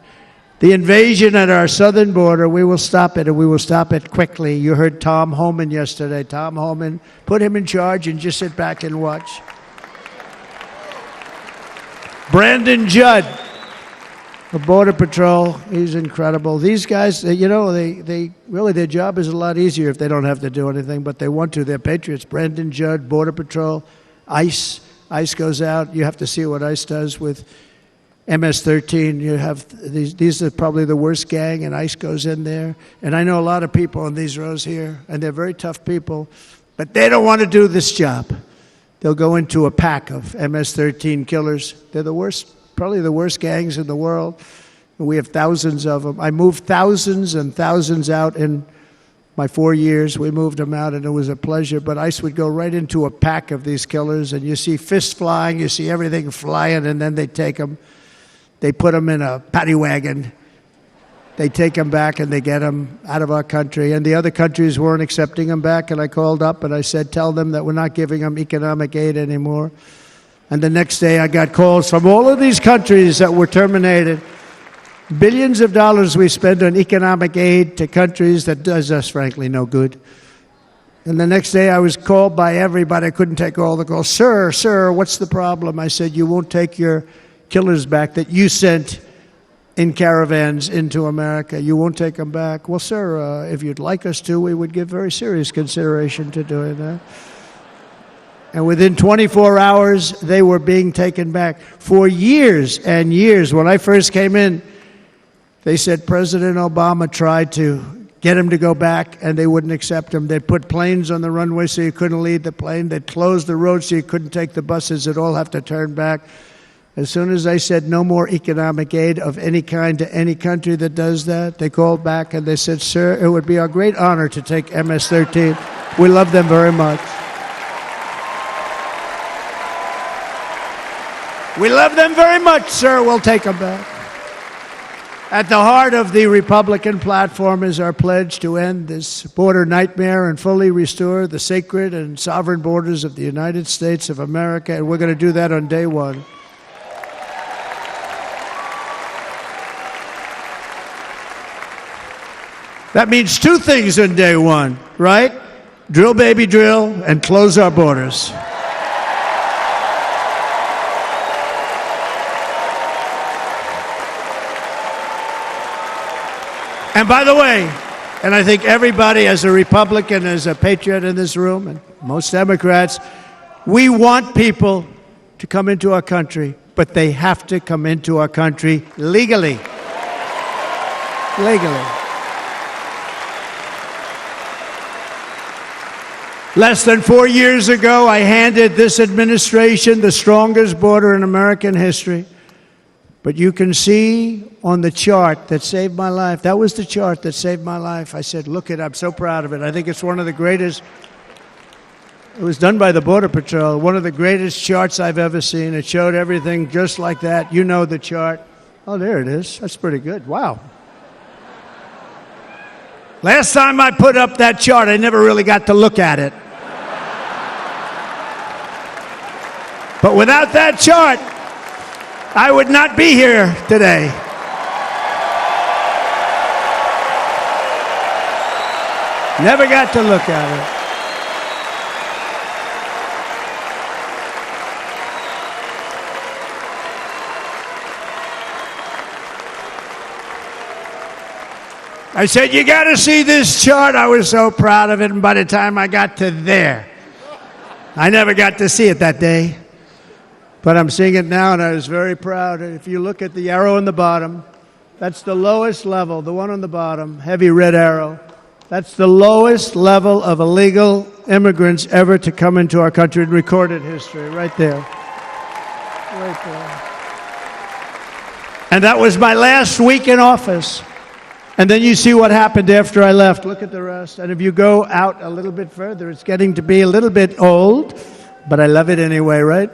The invasion at our southern border, we will stop it, and we will stop it quickly. You heard Tom Homan yesterday. Tom Homan, put him in charge and just sit back and watch. Brandon Judd, the Border Patrol, he's incredible. These guys, you know, they really, their job is a lot easier if they don't have to do anything, but they want to. They're patriots. Brandon Judd, Border Patrol, ICE. ICE goes out. You have to see what ICE does with MS-13. You have these are probably the worst gang, and ICE goes in there. And I know a lot of people in these rows here, and they're very tough people, but they don't want to do this job. They'll go into a pack of MS-13 killers. They're the worst, probably the worst gangs in the world. We have thousands of them. I moved thousands and thousands out in my 4 years. We moved them out, and it was a pleasure. But ICE would go right into a pack of these killers, and you see fists flying, you see everything flying, and then they take them. They put them in a paddy wagon. They take them back, and they get them out of our country. And the other countries weren't accepting them back, and I called up, and I said, tell them that we're not giving them economic aid anymore. And the next day, I got calls from all of these countries that were terminated. Billions of dollars we spend on economic aid to countries that does us, frankly, no good. And the next day, I was called by everybody. I couldn't take all the calls. Sir, what's the problem? I said, you won't take your killers back that you sent in caravans into America. You won't take them back. Well, sir, if you'd like us to, we would give very serious consideration to doing that. And within 24 hours, they were being taken back. For years and years, when I first came in, they said President Obama tried to get him to go back, and they wouldn't accept him. They'd put planes on the runway so you couldn't leave the plane. They'd close the road so you couldn't take the buses. They'd all have to turn back. As soon as I said no more economic aid of any kind to any country that does that, they called back and they said, sir, it would be our great honor to take MS-13. We love them very much. We love them very much, sir. We'll take them back. At the heart of the Republican platform is our pledge to end this border nightmare and fully restore the sacred and sovereign borders of the United States of America, and we're going to do that on day one. That means two things on day one, right? Drill, baby, drill, and close our borders. And by the way, and I think everybody as a Republican, as a patriot in this room, and most Democrats, we want people to come into our country, but they have to come into our country legally. Legally. Less than 4 years ago, I handed this administration the strongest border in American history. But you can see on the chart that saved my life, that was the chart that saved my life. I said, look it, I'm so proud of it. I think it's one of the greatest, it was done by the Border Patrol, one of the greatest charts I've ever seen. It showed everything just like that. You know the chart. Oh, there it is. That's pretty good. Wow. Last time I put up that chart, I never really got to look at it. But without that chart, I would not be here today. Never got to look at it. I said, you got to see this chart. I was so proud of it. And by the time I got to there, I never got to see it that day. But I'm seeing it now, and I was very proud. If you look at the arrow on the bottom, that's the lowest level, the one on the bottom, heavy red arrow. That's the lowest level of illegal immigrants ever to come into our country in recorded history, right there. Right there. And that was my last week in office. And then you see what happened after I left. Look at the rest. And if you go out a little bit further, it's getting to be a little bit old, but I love it anyway, right?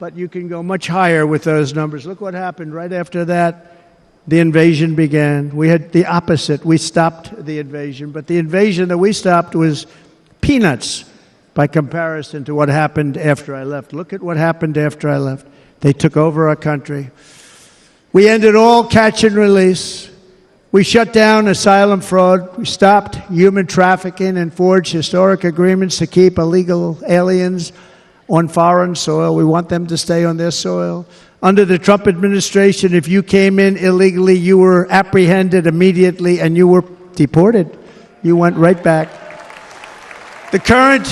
But you can go much higher with those numbers. Look what happened right after that. The invasion began. We had the opposite. We stopped the invasion. But the invasion that we stopped was peanuts by comparison to what happened after I left. Look at what happened after I left. They took over our country. We ended all catch and release. We shut down asylum fraud. We stopped human trafficking and forged historic agreements to keep illegal aliens on foreign soil. We want them to stay on their soil. Under the Trump administration, if you came in illegally, you were apprehended immediately and you were deported. You went right back. The current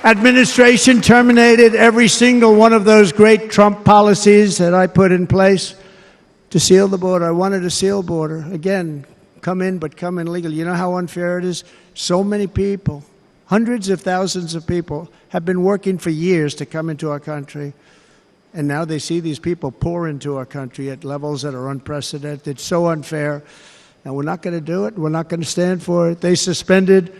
administration terminated every single one of those great Trump policies that I put in place to seal the border. I wanted a sealed border. Again, come in, but come in legally. You know how unfair it is? So many people, hundreds of thousands of people, have been working for years to come into our country. And now they see these people pour into our country at levels that are unprecedented. It's so unfair. And we're not going to do it. We're not going to stand for it. They suspended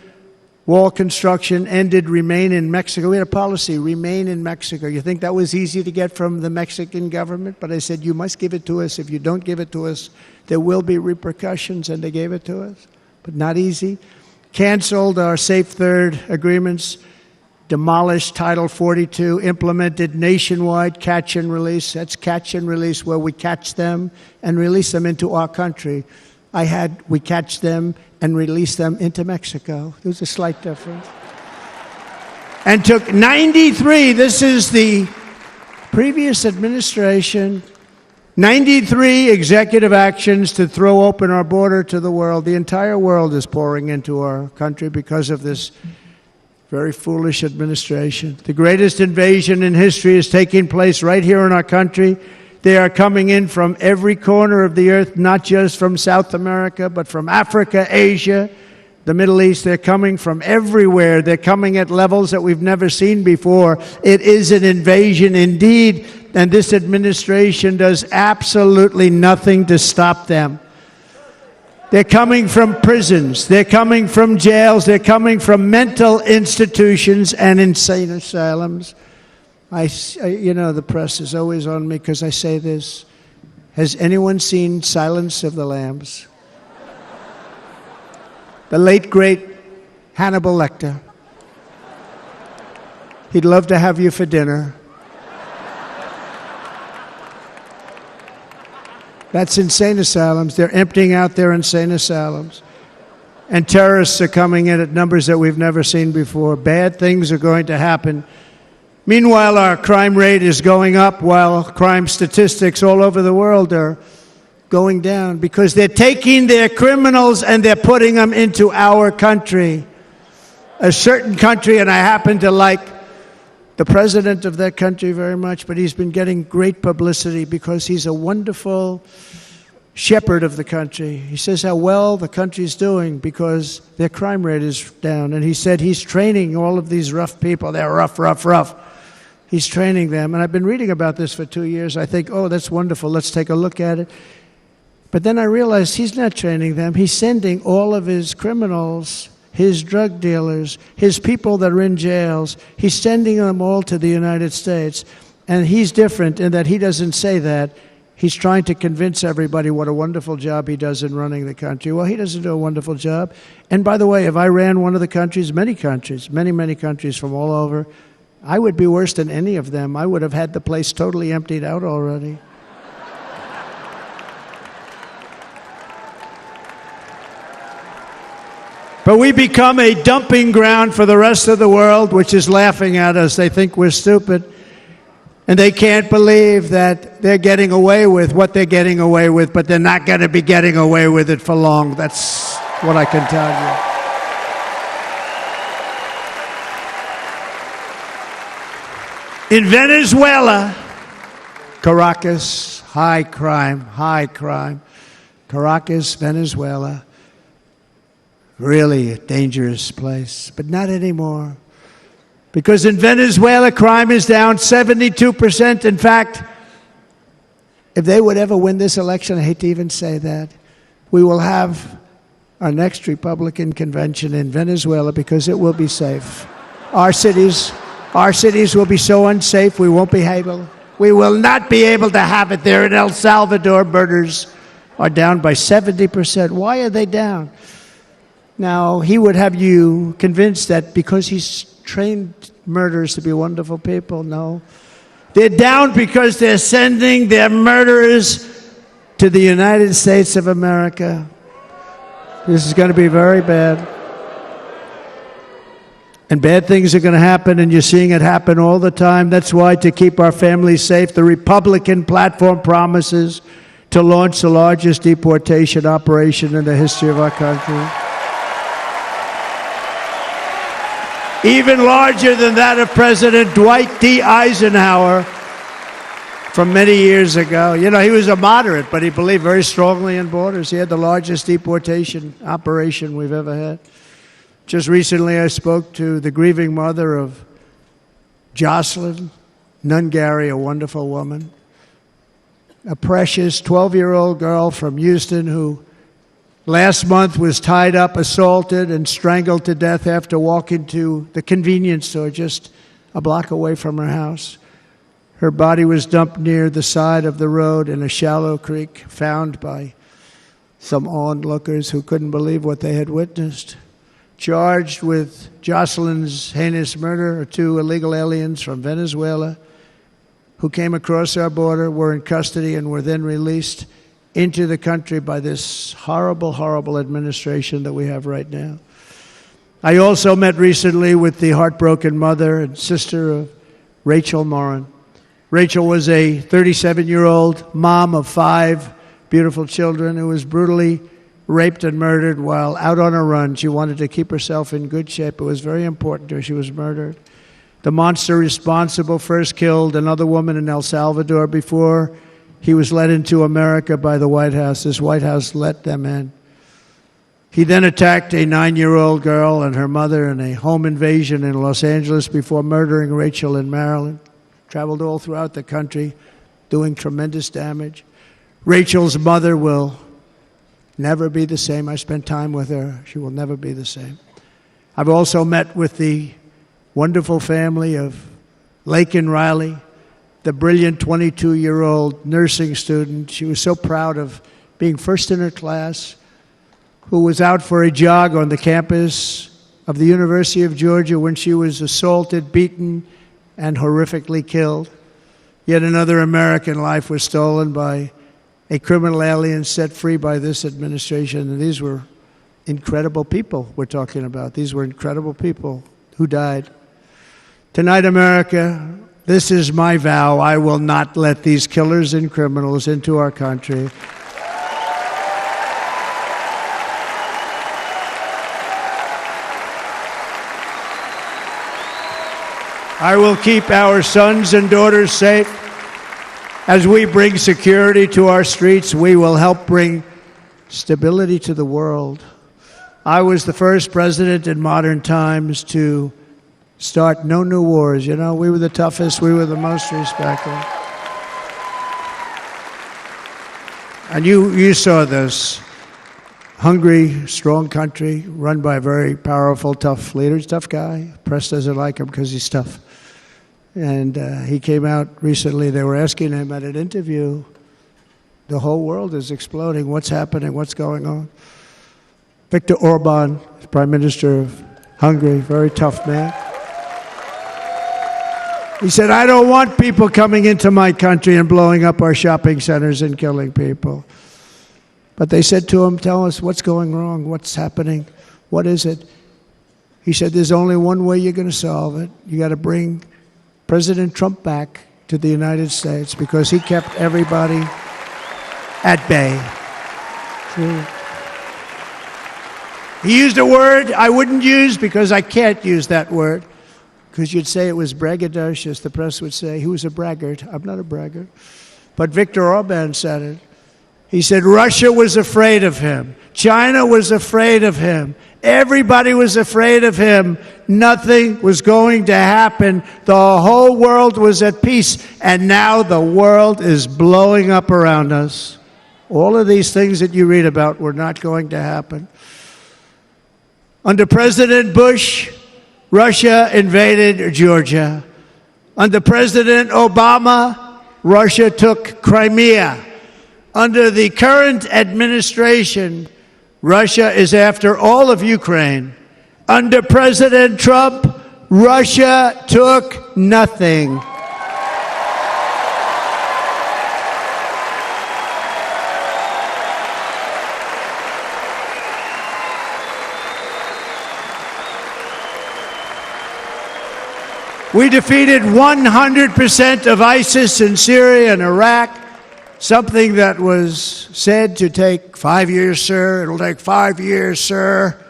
wall construction, ended remain in Mexico. We had a policy, remain in Mexico. You think that was easy to get from the Mexican government? But I said, you must give it to us. If you don't give it to us, there will be repercussions. And they gave it to us. But not easy. Canceled our Safe Third agreements. Demolished Title 42, implemented nationwide catch and release. That's catch and release, where we catch them and release them into our country. We catch them and release them into Mexico. There's a slight difference. And took 93, this is the previous administration, 93 executive actions to throw open our border to the world. The entire world is pouring into our country because of this very foolish administration. The greatest invasion in history is taking place right here in our country. They are coming in from every corner of the earth, not just from South America, but from Africa, Asia, the Middle East. They're coming from everywhere. They're coming at levels that we've never seen before. It is an invasion indeed, and this administration does absolutely nothing to stop them. They're coming from prisons. They're coming from jails. They're coming from mental institutions and insane asylums. You know, the press is always on me because I say this. Has anyone seen Silence of the Lambs? The late, great Hannibal Lecter. He'd love to have you for dinner. That's insane asylums. They're emptying out their insane asylums. And terrorists are coming in at numbers that we've never seen before. Bad things are going to happen. Meanwhile, our crime rate is going up, while crime statistics all over the world are going down, because they're taking their criminals and they're putting them into our country. A certain country, and I happen to like the president of that country very much, but he's been getting great publicity because he's a wonderful shepherd of the country. He says how well the country's doing because their crime rate is down. And he said he's training all of these rough people. They're rough, rough, rough. He's training them. And I've been reading about this for 2 years. I think, oh, that's wonderful. Let's take a look at it. But then I realized he's not training them. He's sending all of his criminals, his drug dealers, his people that are in jails, he's sending them all to the United States. And he's different in that he doesn't say that. He's trying to convince everybody what a wonderful job he does in running the country. Well, he doesn't do a wonderful job. And by the way, if I ran one of the countries, many countries, many countries from all over, I would be worse than any of them. I would have had the place totally emptied out already. But we become a dumping ground for the rest of the world, which is laughing at us. They think we're stupid. And they can't believe that they're getting away with what they're getting away with, but they're not going to be getting away with it for long. That's what I can tell you. In Venezuela, Caracas, high crime. Caracas, Venezuela, really a dangerous place, but not anymore. Because in Venezuela, crime is down 72%. In fact, if they would ever win this election, I hate to even say that, we will have our next Republican convention in Venezuela because it will be safe. Our cities will be so unsafe, we won't be able. We will not be able to have it there. In El Salvador, murders are down by 70%. Why are they down? Now, he would have you convinced that because he's trained murderers to be wonderful people. No. They're down because they're sending their murderers to the United States of America. This is going to be very bad. And bad things are going to happen, and you're seeing it happen all the time. That's why, to keep our families safe, the Republican platform promises to launch the largest deportation operation in the history of our country. Even larger than that of President Dwight D. Eisenhower from many years ago. You know, he was a moderate, but he believed very strongly in borders. He had the largest deportation operation we've ever had. Just recently, I spoke to the grieving mother of Jocelyn Nungary, a wonderful woman, a precious 12-year-old girl from Houston who last month was tied up, assaulted, and strangled to death after walking to the convenience store just a block away from her house. Her body was dumped near the side of the road in a shallow creek, found by some onlookers who couldn't believe what they had witnessed. Charged with Jocelyn's heinous murder are 2 illegal aliens from Venezuela who came across our border, were in custody, and were then released into the country by this horrible, horrible administration that we have right now. I also met recently with the heartbroken mother and sister of Rachel Morin. Rachel was a 37-year-old mom of 5 beautiful children who was brutally raped and murdered while out on a run. She wanted to keep herself in good shape. It was very important to her. She was murdered. The monster responsible first killed another woman in El Salvador before he was led into America by the White House. This White House let them in. He then attacked a 9-year-old girl and her mother in a home invasion in Los Angeles before murdering Rachel in Maryland. Traveled all throughout the country, doing tremendous damage. Rachel's mother will never be the same. I spent time with her. She will never be the same. I've also met with the wonderful family of Laken Riley, the brilliant 22-year-old nursing student. She was so proud of being first in her class, who was out for a jog on the campus of the University of Georgia when she was assaulted, beaten, and horrifically killed. Yet another American life was stolen by a criminal alien set free by this administration. And these were incredible people we're talking about. These were incredible people who died. Tonight, America, this is my vow. I will not let these killers and criminals into our country. I will keep our sons and daughters safe. As we bring security to our streets, we will help bring stability to the world. I was the first president in modern times to start no new wars. You know, we were the toughest, we were the most respected. And you saw this. Hungry, strong country, run by a very powerful, tough leader. Tough guy. Press doesn't like him because he's tough. And he came out recently. They were asking him at an interview, the whole world is exploding. What's happening? What's going on? Viktor Orban, Prime Minister of Hungary, very tough man. He said, I don't want people coming into my country and blowing up our shopping centers and killing people. But they said to him, tell us what's going wrong, what's happening, what is it? He said, there's only one way you're going to solve it. You got to bring President Trump back to the United States because he kept everybody at bay. He used a word I wouldn't use because I can't use that word. Because you'd say it was braggadocious. The press would say, he was a braggart. I'm not a braggart. But Viktor Orban said it. He said Russia was afraid of him. China was afraid of him. Everybody was afraid of him. Nothing was going to happen. The whole world was at peace. And now the world is blowing up around us. All of these things that you read about were not going to happen. Under President Bush, Russia invaded Georgia. Under President Obama, Russia took Crimea. Under the current administration, Russia is after all of Ukraine. Under President Trump, Russia took nothing. We defeated 100% of ISIS in Syria and Iraq, something that was said to take 5 years, sir. It'll take 5 years, sir.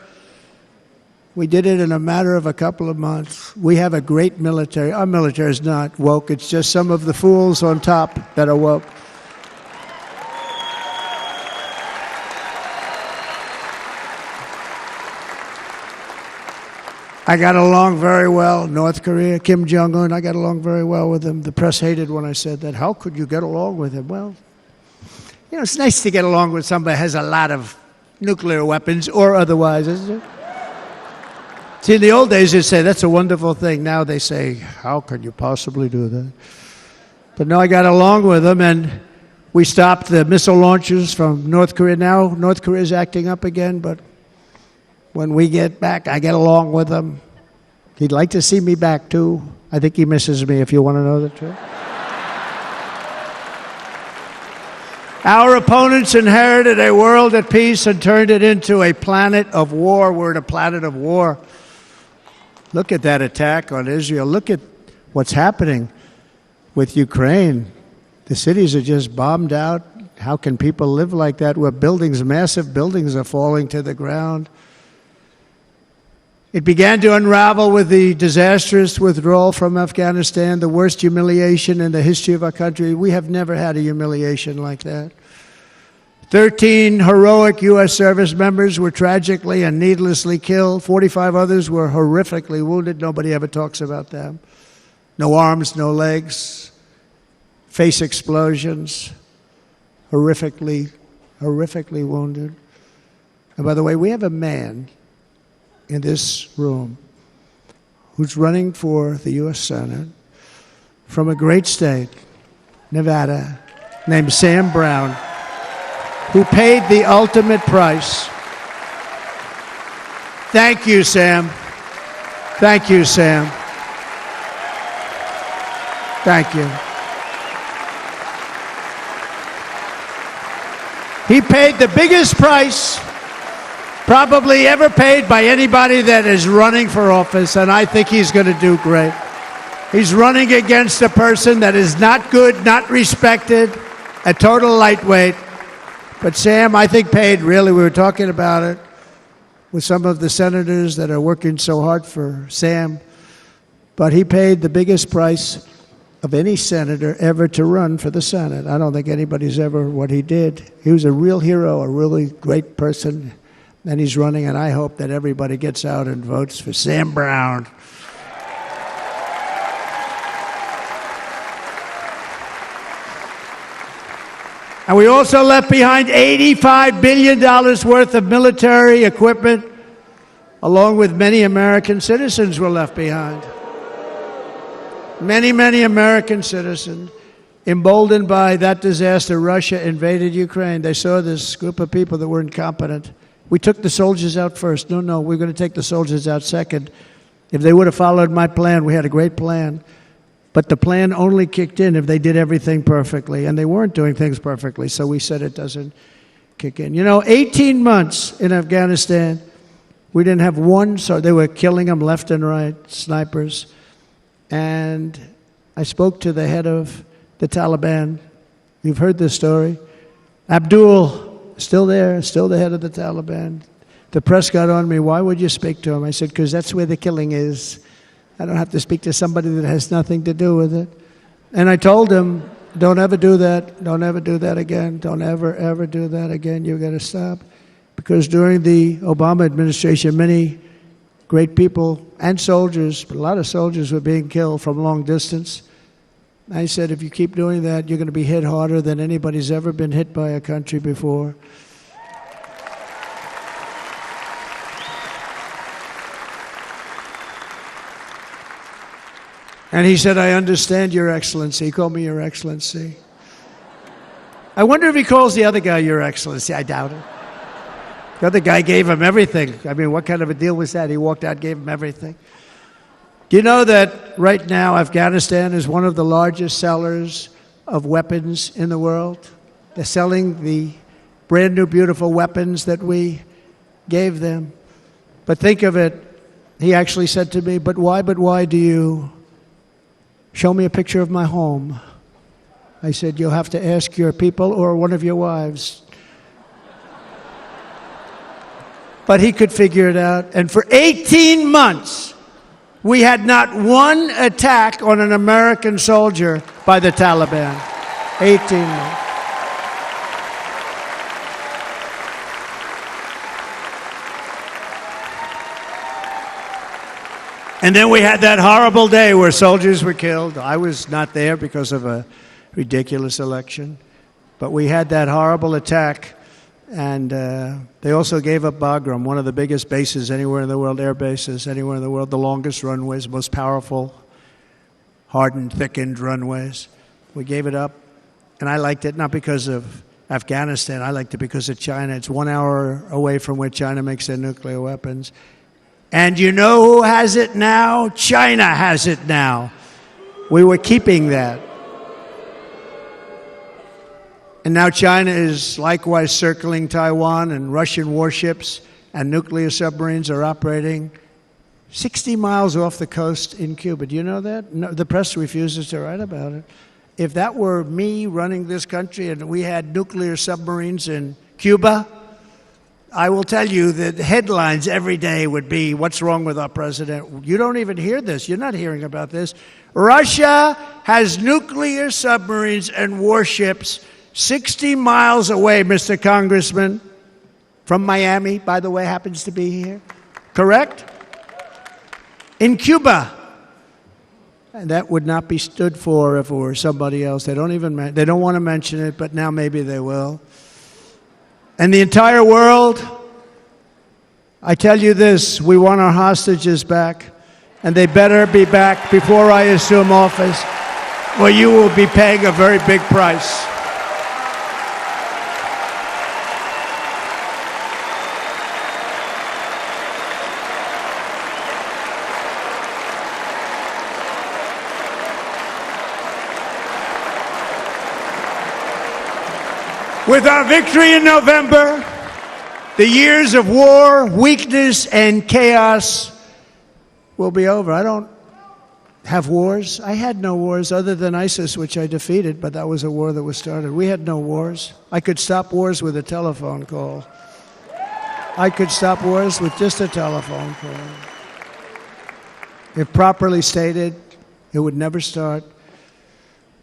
We did it in a matter of a couple of months. We have a great military. Our military is not woke. It's just some of the fools on top that are woke. I got along very well. North Korea, Kim Jong-un, I got along very well with him. The press hated when I said that. How could you get along with him? Well, you know, it's nice to get along with somebody who has a lot of nuclear weapons or otherwise, isn't it? See, in the old days, they'd say, that's a wonderful thing. Now they say, how can you possibly do that? But no, I got along with him, and we stopped the missile launches from North Korea. Now North Korea is acting up again, but when we get back, I get along with him. He'd like to see me back, too. I think he misses me, if you want to know the truth. Our opponents inherited a world at peace and turned it into a planet of war. We're in a planet of war. Look at that attack on Israel. Look at what's happening with Ukraine. The cities are just bombed out. How can people live like that where buildings, massive buildings, are falling to the ground? It began to unravel with the disastrous withdrawal from Afghanistan, the worst humiliation in the history of our country. We have never had a humiliation like that. 13 heroic U.S. service members were tragically and needlessly killed. 45 others were horrifically wounded. Nobody ever talks about them. No arms, no legs, face explosions, horrifically wounded. And by the way, we have a man in this room who's running for the U.S. Senate from a great state, Nevada, named Sam Brown, who paid the ultimate price. Thank you, Sam. Thank you, Sam. Thank you. He paid the biggest price probably ever paid by anybody that is running for office, and I think he's going to do great. He's running against a person that is not good, not respected, a total lightweight. But Sam, I think, paid, really, we were talking about it with some of the senators that are working so hard for Sam, but he paid the biggest price of any senator ever to run for the Senate. I don't think anybody's ever what he did. He was a real hero, a really great person. And he's running, and I hope that everybody gets out and votes for Sam Brown. And we also left behind $85 billion worth of military equipment, along with many American citizens were left behind. Many American citizens, emboldened by that disaster. Russia invaded Ukraine. They saw this group of people that were incompetent. We took the soldiers out first. No, we're going to take the soldiers out second. If they would have followed my plan, we had a great plan. But the plan only kicked in if they did everything perfectly, and they weren't doing things perfectly, so we said it doesn't kick in. You know, 18 months in Afghanistan, we didn't have one, so they were killing them left and right, snipers. And I spoke to the head of the Taliban. You've heard this story. Abdul, still there, still the head of the Taliban. The press got on me. Why would you speak to him? I said, because that's where the killing is. I don't have to speak to somebody that has nothing to do with it. And I told him, don't ever do that. Don't ever do that again. Don't ever, ever do that again. You've got to stop. Because during the Obama administration, many great people and soldiers, but a lot of soldiers were being killed from long distance. I said, if you keep doing that, you're going to be hit harder than anybody's ever been hit by a country before. And he said, I understand, Your Excellency. He called me Your Excellency. I wonder if he calls the other guy Your Excellency. I doubt it. The other guy gave him everything. I mean, what kind of a deal was that? He walked out, gave him everything. Do you know that right now Afghanistan is one of the largest sellers of weapons in the world? They're selling the brand new, beautiful weapons that we gave them. But think of it, he actually said to me, but why do you show me a picture of my home? I said, you'll have to ask your people or one of your wives. But he could figure it out. And for 18 months, we had not one attack on an American soldier by the Taliban. 18 months. And then we had that horrible day where soldiers were killed. I was not there because of a ridiculous election. But we had that horrible attack. And they also gave up Bagram, one of the biggest bases anywhere in the world, air bases anywhere in the world, the longest runways, most powerful, hardened, thickened runways. We gave it up. And I liked it not because of Afghanistan. I liked it because of China. It's 1 hour away from where China makes their nuclear weapons. And you know who has it now? China has it now. We were keeping that. And now China is likewise circling Taiwan, and Russian warships and nuclear submarines are operating 60 miles off the coast in Cuba. Do you know that? No, the press refuses to write about it. If that were me running this country and we had nuclear submarines in Cuba, I will tell you that headlines every day would be, what's wrong with our president? You don't even hear this. You're not hearing about this. Russia has nuclear submarines and warships 60 miles away, Mr. Congressman, from Miami, by the way, happens to be here. Correct? In Cuba. And that would not be stood for if it were somebody else. They don't want to mention it, but now maybe they will. And the entire world, I tell you this, we want our hostages back, and they better be back before I assume office, or you will be paying a very big price. With our victory in November, the years of war, weakness, and chaos will be over. I don't have wars. I had no wars other than ISIS, which I defeated, but that was a war that was started. We had no wars. I could stop wars with a telephone call. I could stop wars with just a telephone call. If properly stated, it would never start.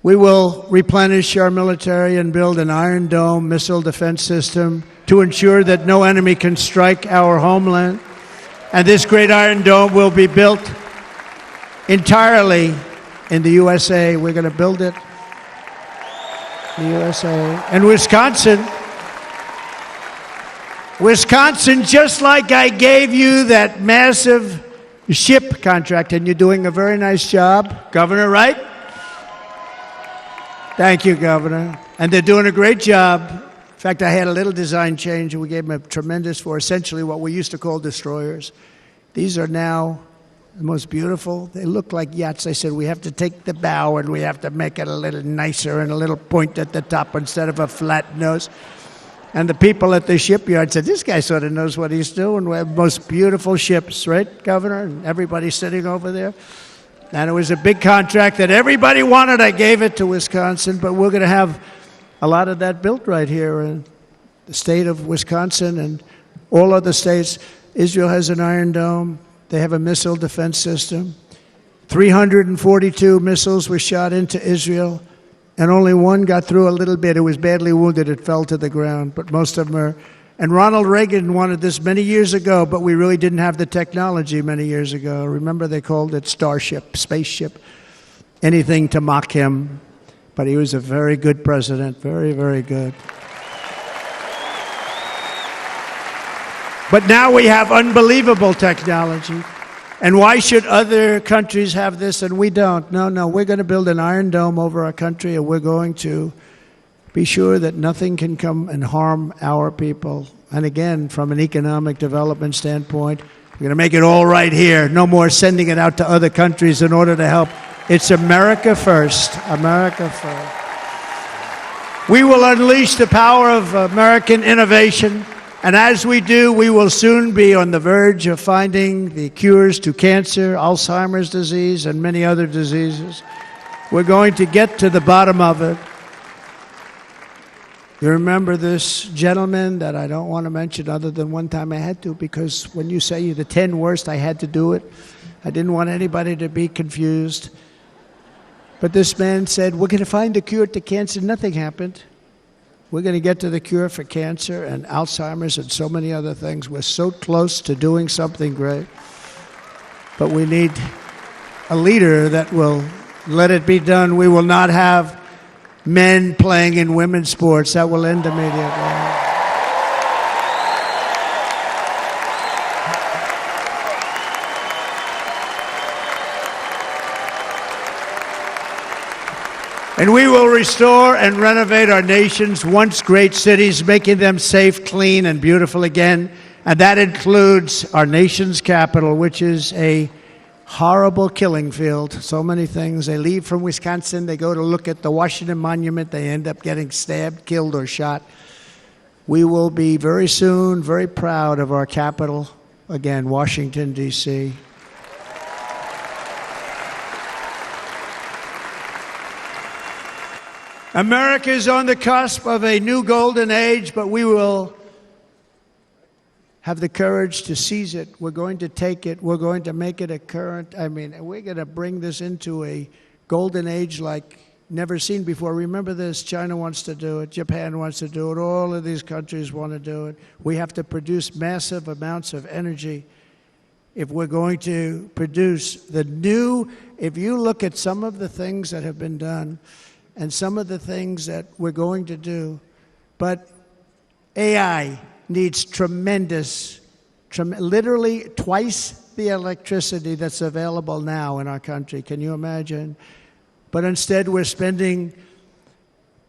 We will replenish our military and build an Iron Dome missile defense system to ensure that no enemy can strike our homeland. And this great Iron Dome will be built entirely in the USA. We're going to build it in the USA. And Wisconsin, just like I gave you that massive ship contract, and you're doing a very nice job, Governor, right? Thank you, Governor. And they're doing a great job. In fact, I had a little design change, and we gave them a tremendous for essentially what we used to call destroyers. These are now the most beautiful. They look like yachts. I said, we have to take the bow, and we have to make it a little nicer and a little point at the top instead of a flat nose. And the people at the shipyard said, this guy sort of knows what he's doing. We have the most beautiful ships, right, Governor? And everybody's sitting over there. And it was a big contract that everybody wanted. I gave it to Wisconsin, but we're going to have a lot of that built right here in the state of Wisconsin. And all other states. Israel has an Iron Dome. They have a missile defense system. 342 missiles were shot into Israel, and only one got through a little bit. It was badly wounded. It fell to the ground, but most of them are. And Ronald Reagan wanted this many years ago, but we really didn't have the technology many years ago. Remember, they called it Starship, spaceship, anything to mock him. But he was a very good president, very, very good. But now we have unbelievable technology. And why should other countries have this and we don't? No, we're going to build an Iron Dome over our country, and we're going to be sure that nothing can come and harm our people. And again, from an economic development standpoint, we're going to make it all right here. No more sending it out to other countries in order to help. It's America first. America first. We will unleash the power of American innovation. And as we do, we will soon be on the verge of finding the cures to cancer, Alzheimer's disease, and many other diseases. We're going to get to the bottom of it. You remember this gentleman that I don't want to mention other than one time I had to, because when you say the 10 worst, I had to do it. I didn't want anybody to be confused. But this man said, we're going to find a cure to cancer. Nothing happened. We're going to get to the cure for cancer and Alzheimer's and so many other things. We're so close to doing something great. But we need a leader that will let it be done. We will not have men playing in women's sports. That will end immediately. And we will restore and renovate our nation's once great cities, making them safe, clean, and beautiful again. And that includes our nation's capital, which is a horrible killing field. So many things. They leave from Wisconsin, they go to look at the Washington Monument, they end up getting stabbed, killed, or shot. We will be very soon very proud of our capital, again, Washington, D.C. America is on the cusp of a new golden age, but we will have the courage to seize it. We're going to take it. We're going to make it a current. We're going to bring this into a golden age like never seen before. Remember this, China wants to do it. Japan wants to do it. All of these countries want to do it. We have to produce massive amounts of energy if we're going to produce the new. If you look at some of the things that have been done, and some of the things that we're going to do. But AI needs literally twice the electricity that's available now in our country. Can you imagine? But instead, we're spending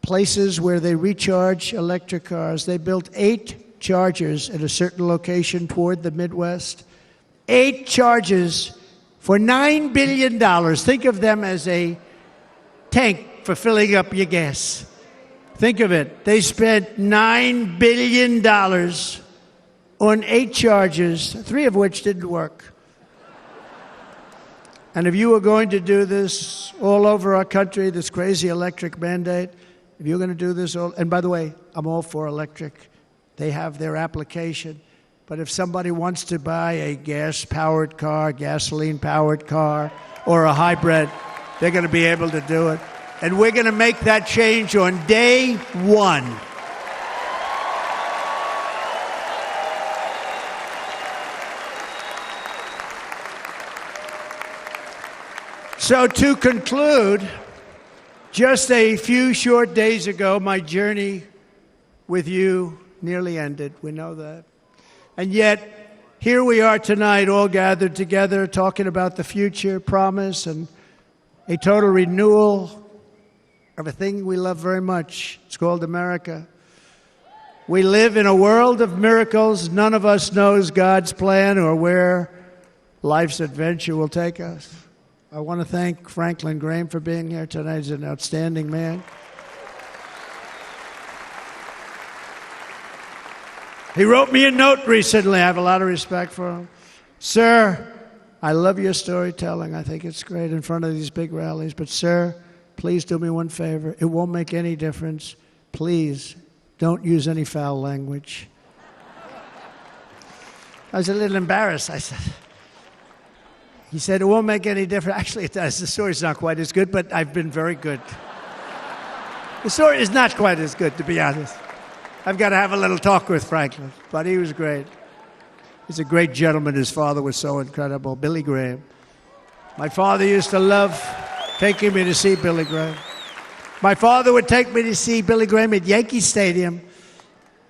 places where they recharge electric cars. They built 8 chargers at a certain location toward the Midwest. 8 chargers for $9 billion. Think of them as a tank for filling up your gas. Think of it. They spent $9 billion on 8 chargers, 3 of which didn't work. And if you were going to do this all over our country, this crazy electric mandate, if you're going to do this all, and by the way, I'm all for electric. They have their application. But if somebody wants to buy a gas-powered car, gasoline-powered car, or a hybrid, they're going to be able to do it. And we're going to make that change on day 1. So to conclude, just a few short days ago, my journey with you nearly ended. We know that. And yet, here we are tonight, all gathered together, talking about the future, promise, and a total renewal of a thing we love very much. It's called America. We live in a world of miracles. None of us knows God's plan or where life's adventure will take us. I want to thank Franklin Graham for being here tonight. He's an outstanding man. He wrote me a note recently. I have a lot of respect for him. Sir, I love your storytelling. I think it's great in front of these big rallies. But sir, please do me one favor. It won't make any difference. Please don't use any foul language. I was a little embarrassed. He said, it won't make any difference. Actually, it does. The story's not quite as good, but I've been very good. The story is not quite as good, to be honest. I've got to have a little talk with Franklin, but he was great. He's a great gentleman. His father was so incredible, Billy Graham. My father used to love taking me to see Billy Graham. My father would take me to see Billy Graham at Yankee Stadium.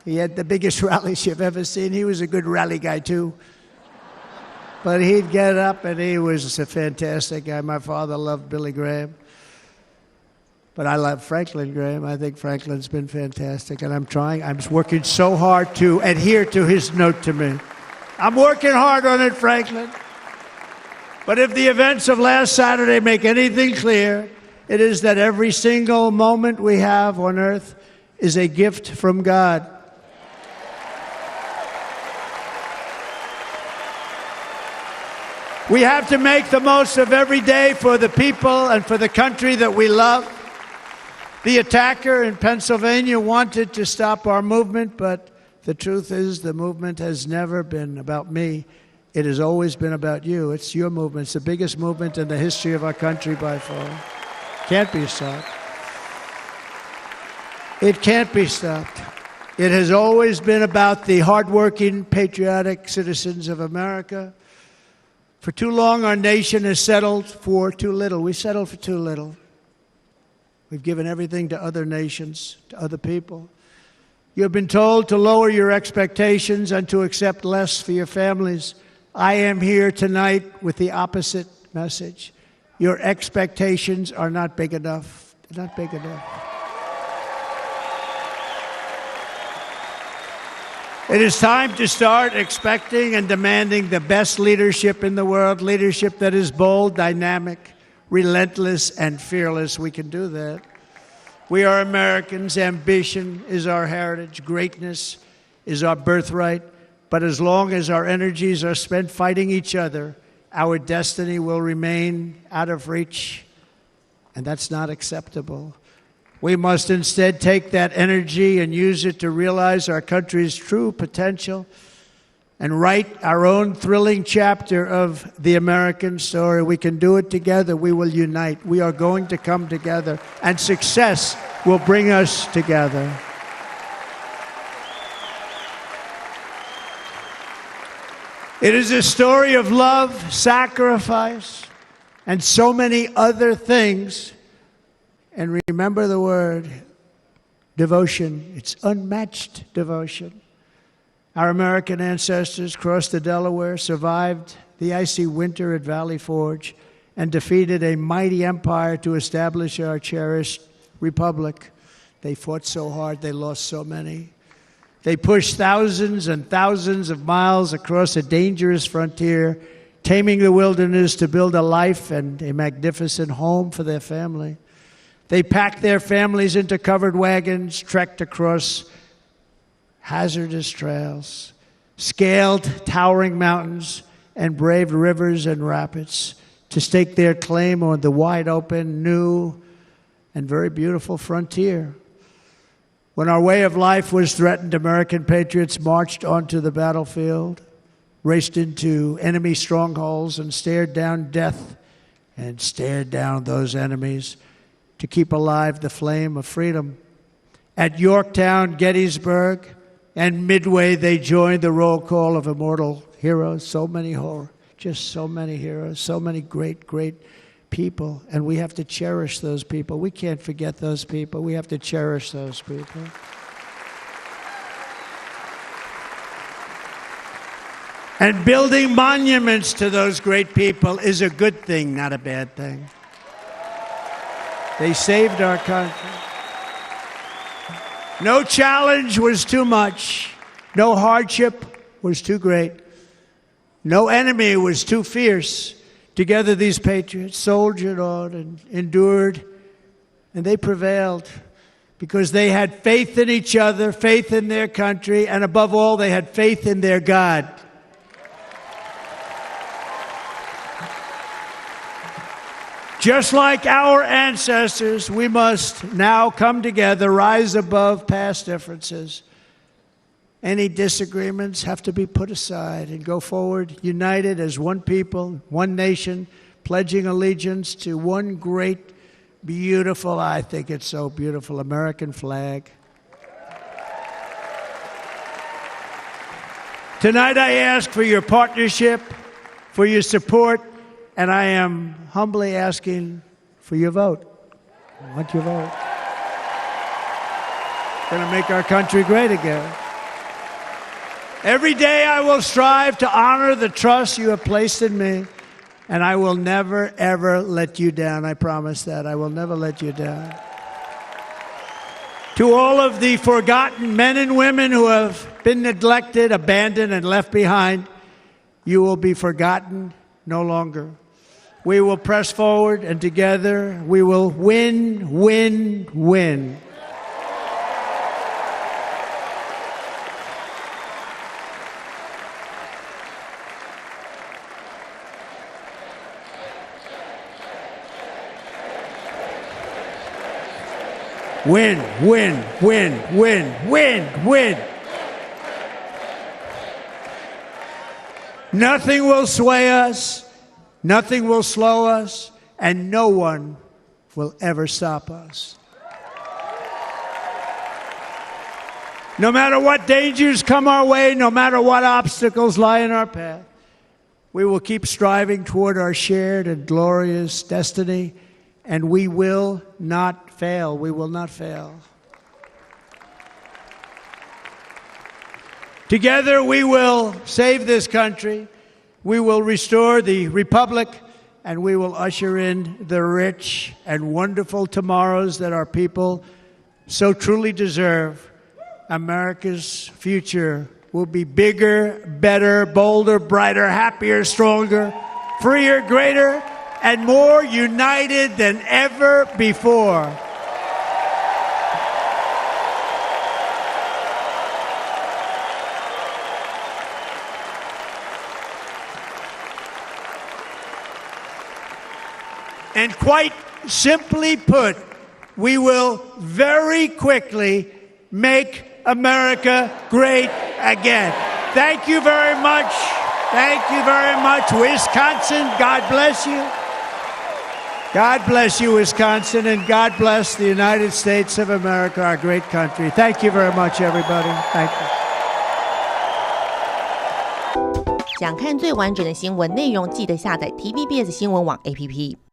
He had the biggest rallies you've ever seen. He was a good rally guy, too. But he'd get up, and he was a fantastic guy. My father loved Billy Graham. But I love Franklin Graham. I think Franklin's been fantastic, and I'm working so hard to adhere to his note to me. I'm working hard on it, Franklin. But if the events of last Saturday make anything clear, it is that every single moment we have on earth is a gift from God. We have to make the most of every day for the people and for the country that we love. The attacker in Pennsylvania wanted to stop our movement, but the truth is the movement has never been about me. It has always been about you. It's your movement. It's the biggest movement in the history of our country by far. Can't be stopped. It can't be stopped. It has always been about the hardworking, patriotic citizens of America. For too long, our nation has settled for too little. We settled for too little. We've given everything to other nations, to other people. You have been told to lower your expectations and to accept less for your families. I am here tonight with the opposite message. Your expectations are not big enough. They're not big enough. It is time to start expecting and demanding the best leadership in the world, leadership that is bold, dynamic, relentless, and fearless. We can do that. We are Americans. Ambition is our heritage. Greatness is our birthright. But as long as our energies are spent fighting each other, our destiny will remain out of reach, and that's not acceptable. We must instead take that energy and use it to realize our country's true potential and write our own thrilling chapter of the American story. We can do it together. We will unite. We are going to come together, and success will bring us together. It is a story of love, sacrifice, and so many other things. And remember the word, devotion. It's unmatched devotion. Our American ancestors crossed the Delaware, survived the icy winter at Valley Forge, and defeated a mighty empire to establish our cherished republic. They fought so hard, they lost so many. They pushed thousands and thousands of miles across a dangerous frontier, taming the wilderness to build a life and a magnificent home for their family. They packed their families into covered wagons, trekked across hazardous trails, scaled towering mountains, and braved rivers and rapids to stake their claim on the wide open, new, and very beautiful frontier. When our way of life was threatened, American patriots marched onto the battlefield, raced into enemy strongholds, and stared down death and stared down those enemies to keep alive the flame of freedom. At Yorktown, Gettysburg, and Midway, they joined the roll call of immortal heroes. So many just so many heroes, so many great, great people. And we have to cherish those people. We can't forget those people. We have to cherish those people. And building monuments to those great people is a good thing, not a bad thing. They saved our country. No challenge was too much. No hardship was too great. No enemy was too fierce. Together, these patriots soldiered on and endured, and they prevailed because they had faith in each other, faith in their country, and above all, they had faith in their God. Just like our ancestors, we must now come together, rise above past differences, Any disagreements have to be put aside and go forward, united as one people, one nation, pledging allegiance to one great, beautiful, I think it's so beautiful, American flag. Tonight I ask for your partnership, for your support, and I am humbly asking for your vote. I want your vote. Going to make our country great again. Every day I will strive to honor the trust you have placed in me, and I will never, ever let you down. I promise that. I will never let you down. To all of the forgotten men and women who have been neglected, abandoned, and left behind, you will be forgotten no longer. We will press forward, and together we will win, win, win. Win, win, win, win, win, win. Nothing will sway us, nothing will slow us, and no one will ever stop us. No matter what dangers come our way, no matter what obstacles lie in our path, we will keep striving toward our shared and glorious destiny, and we will not fail. We will not fail. Together we will save this country, we will restore the republic, and we will usher in the rich and wonderful tomorrows that our people so truly deserve. America's future will be bigger, better, bolder, brighter, happier, stronger, freer, greater, and more united than ever before. And quite simply put, we will very quickly make America great again. Thank you very much. Thank you very much, Wisconsin. God bless you. God bless you, Wisconsin, and God bless the United States of America, our great country. Thank you very much, everybody. Thank you. 想看最完整的新闻内容，记得下载 TVBS 新闻网 APP。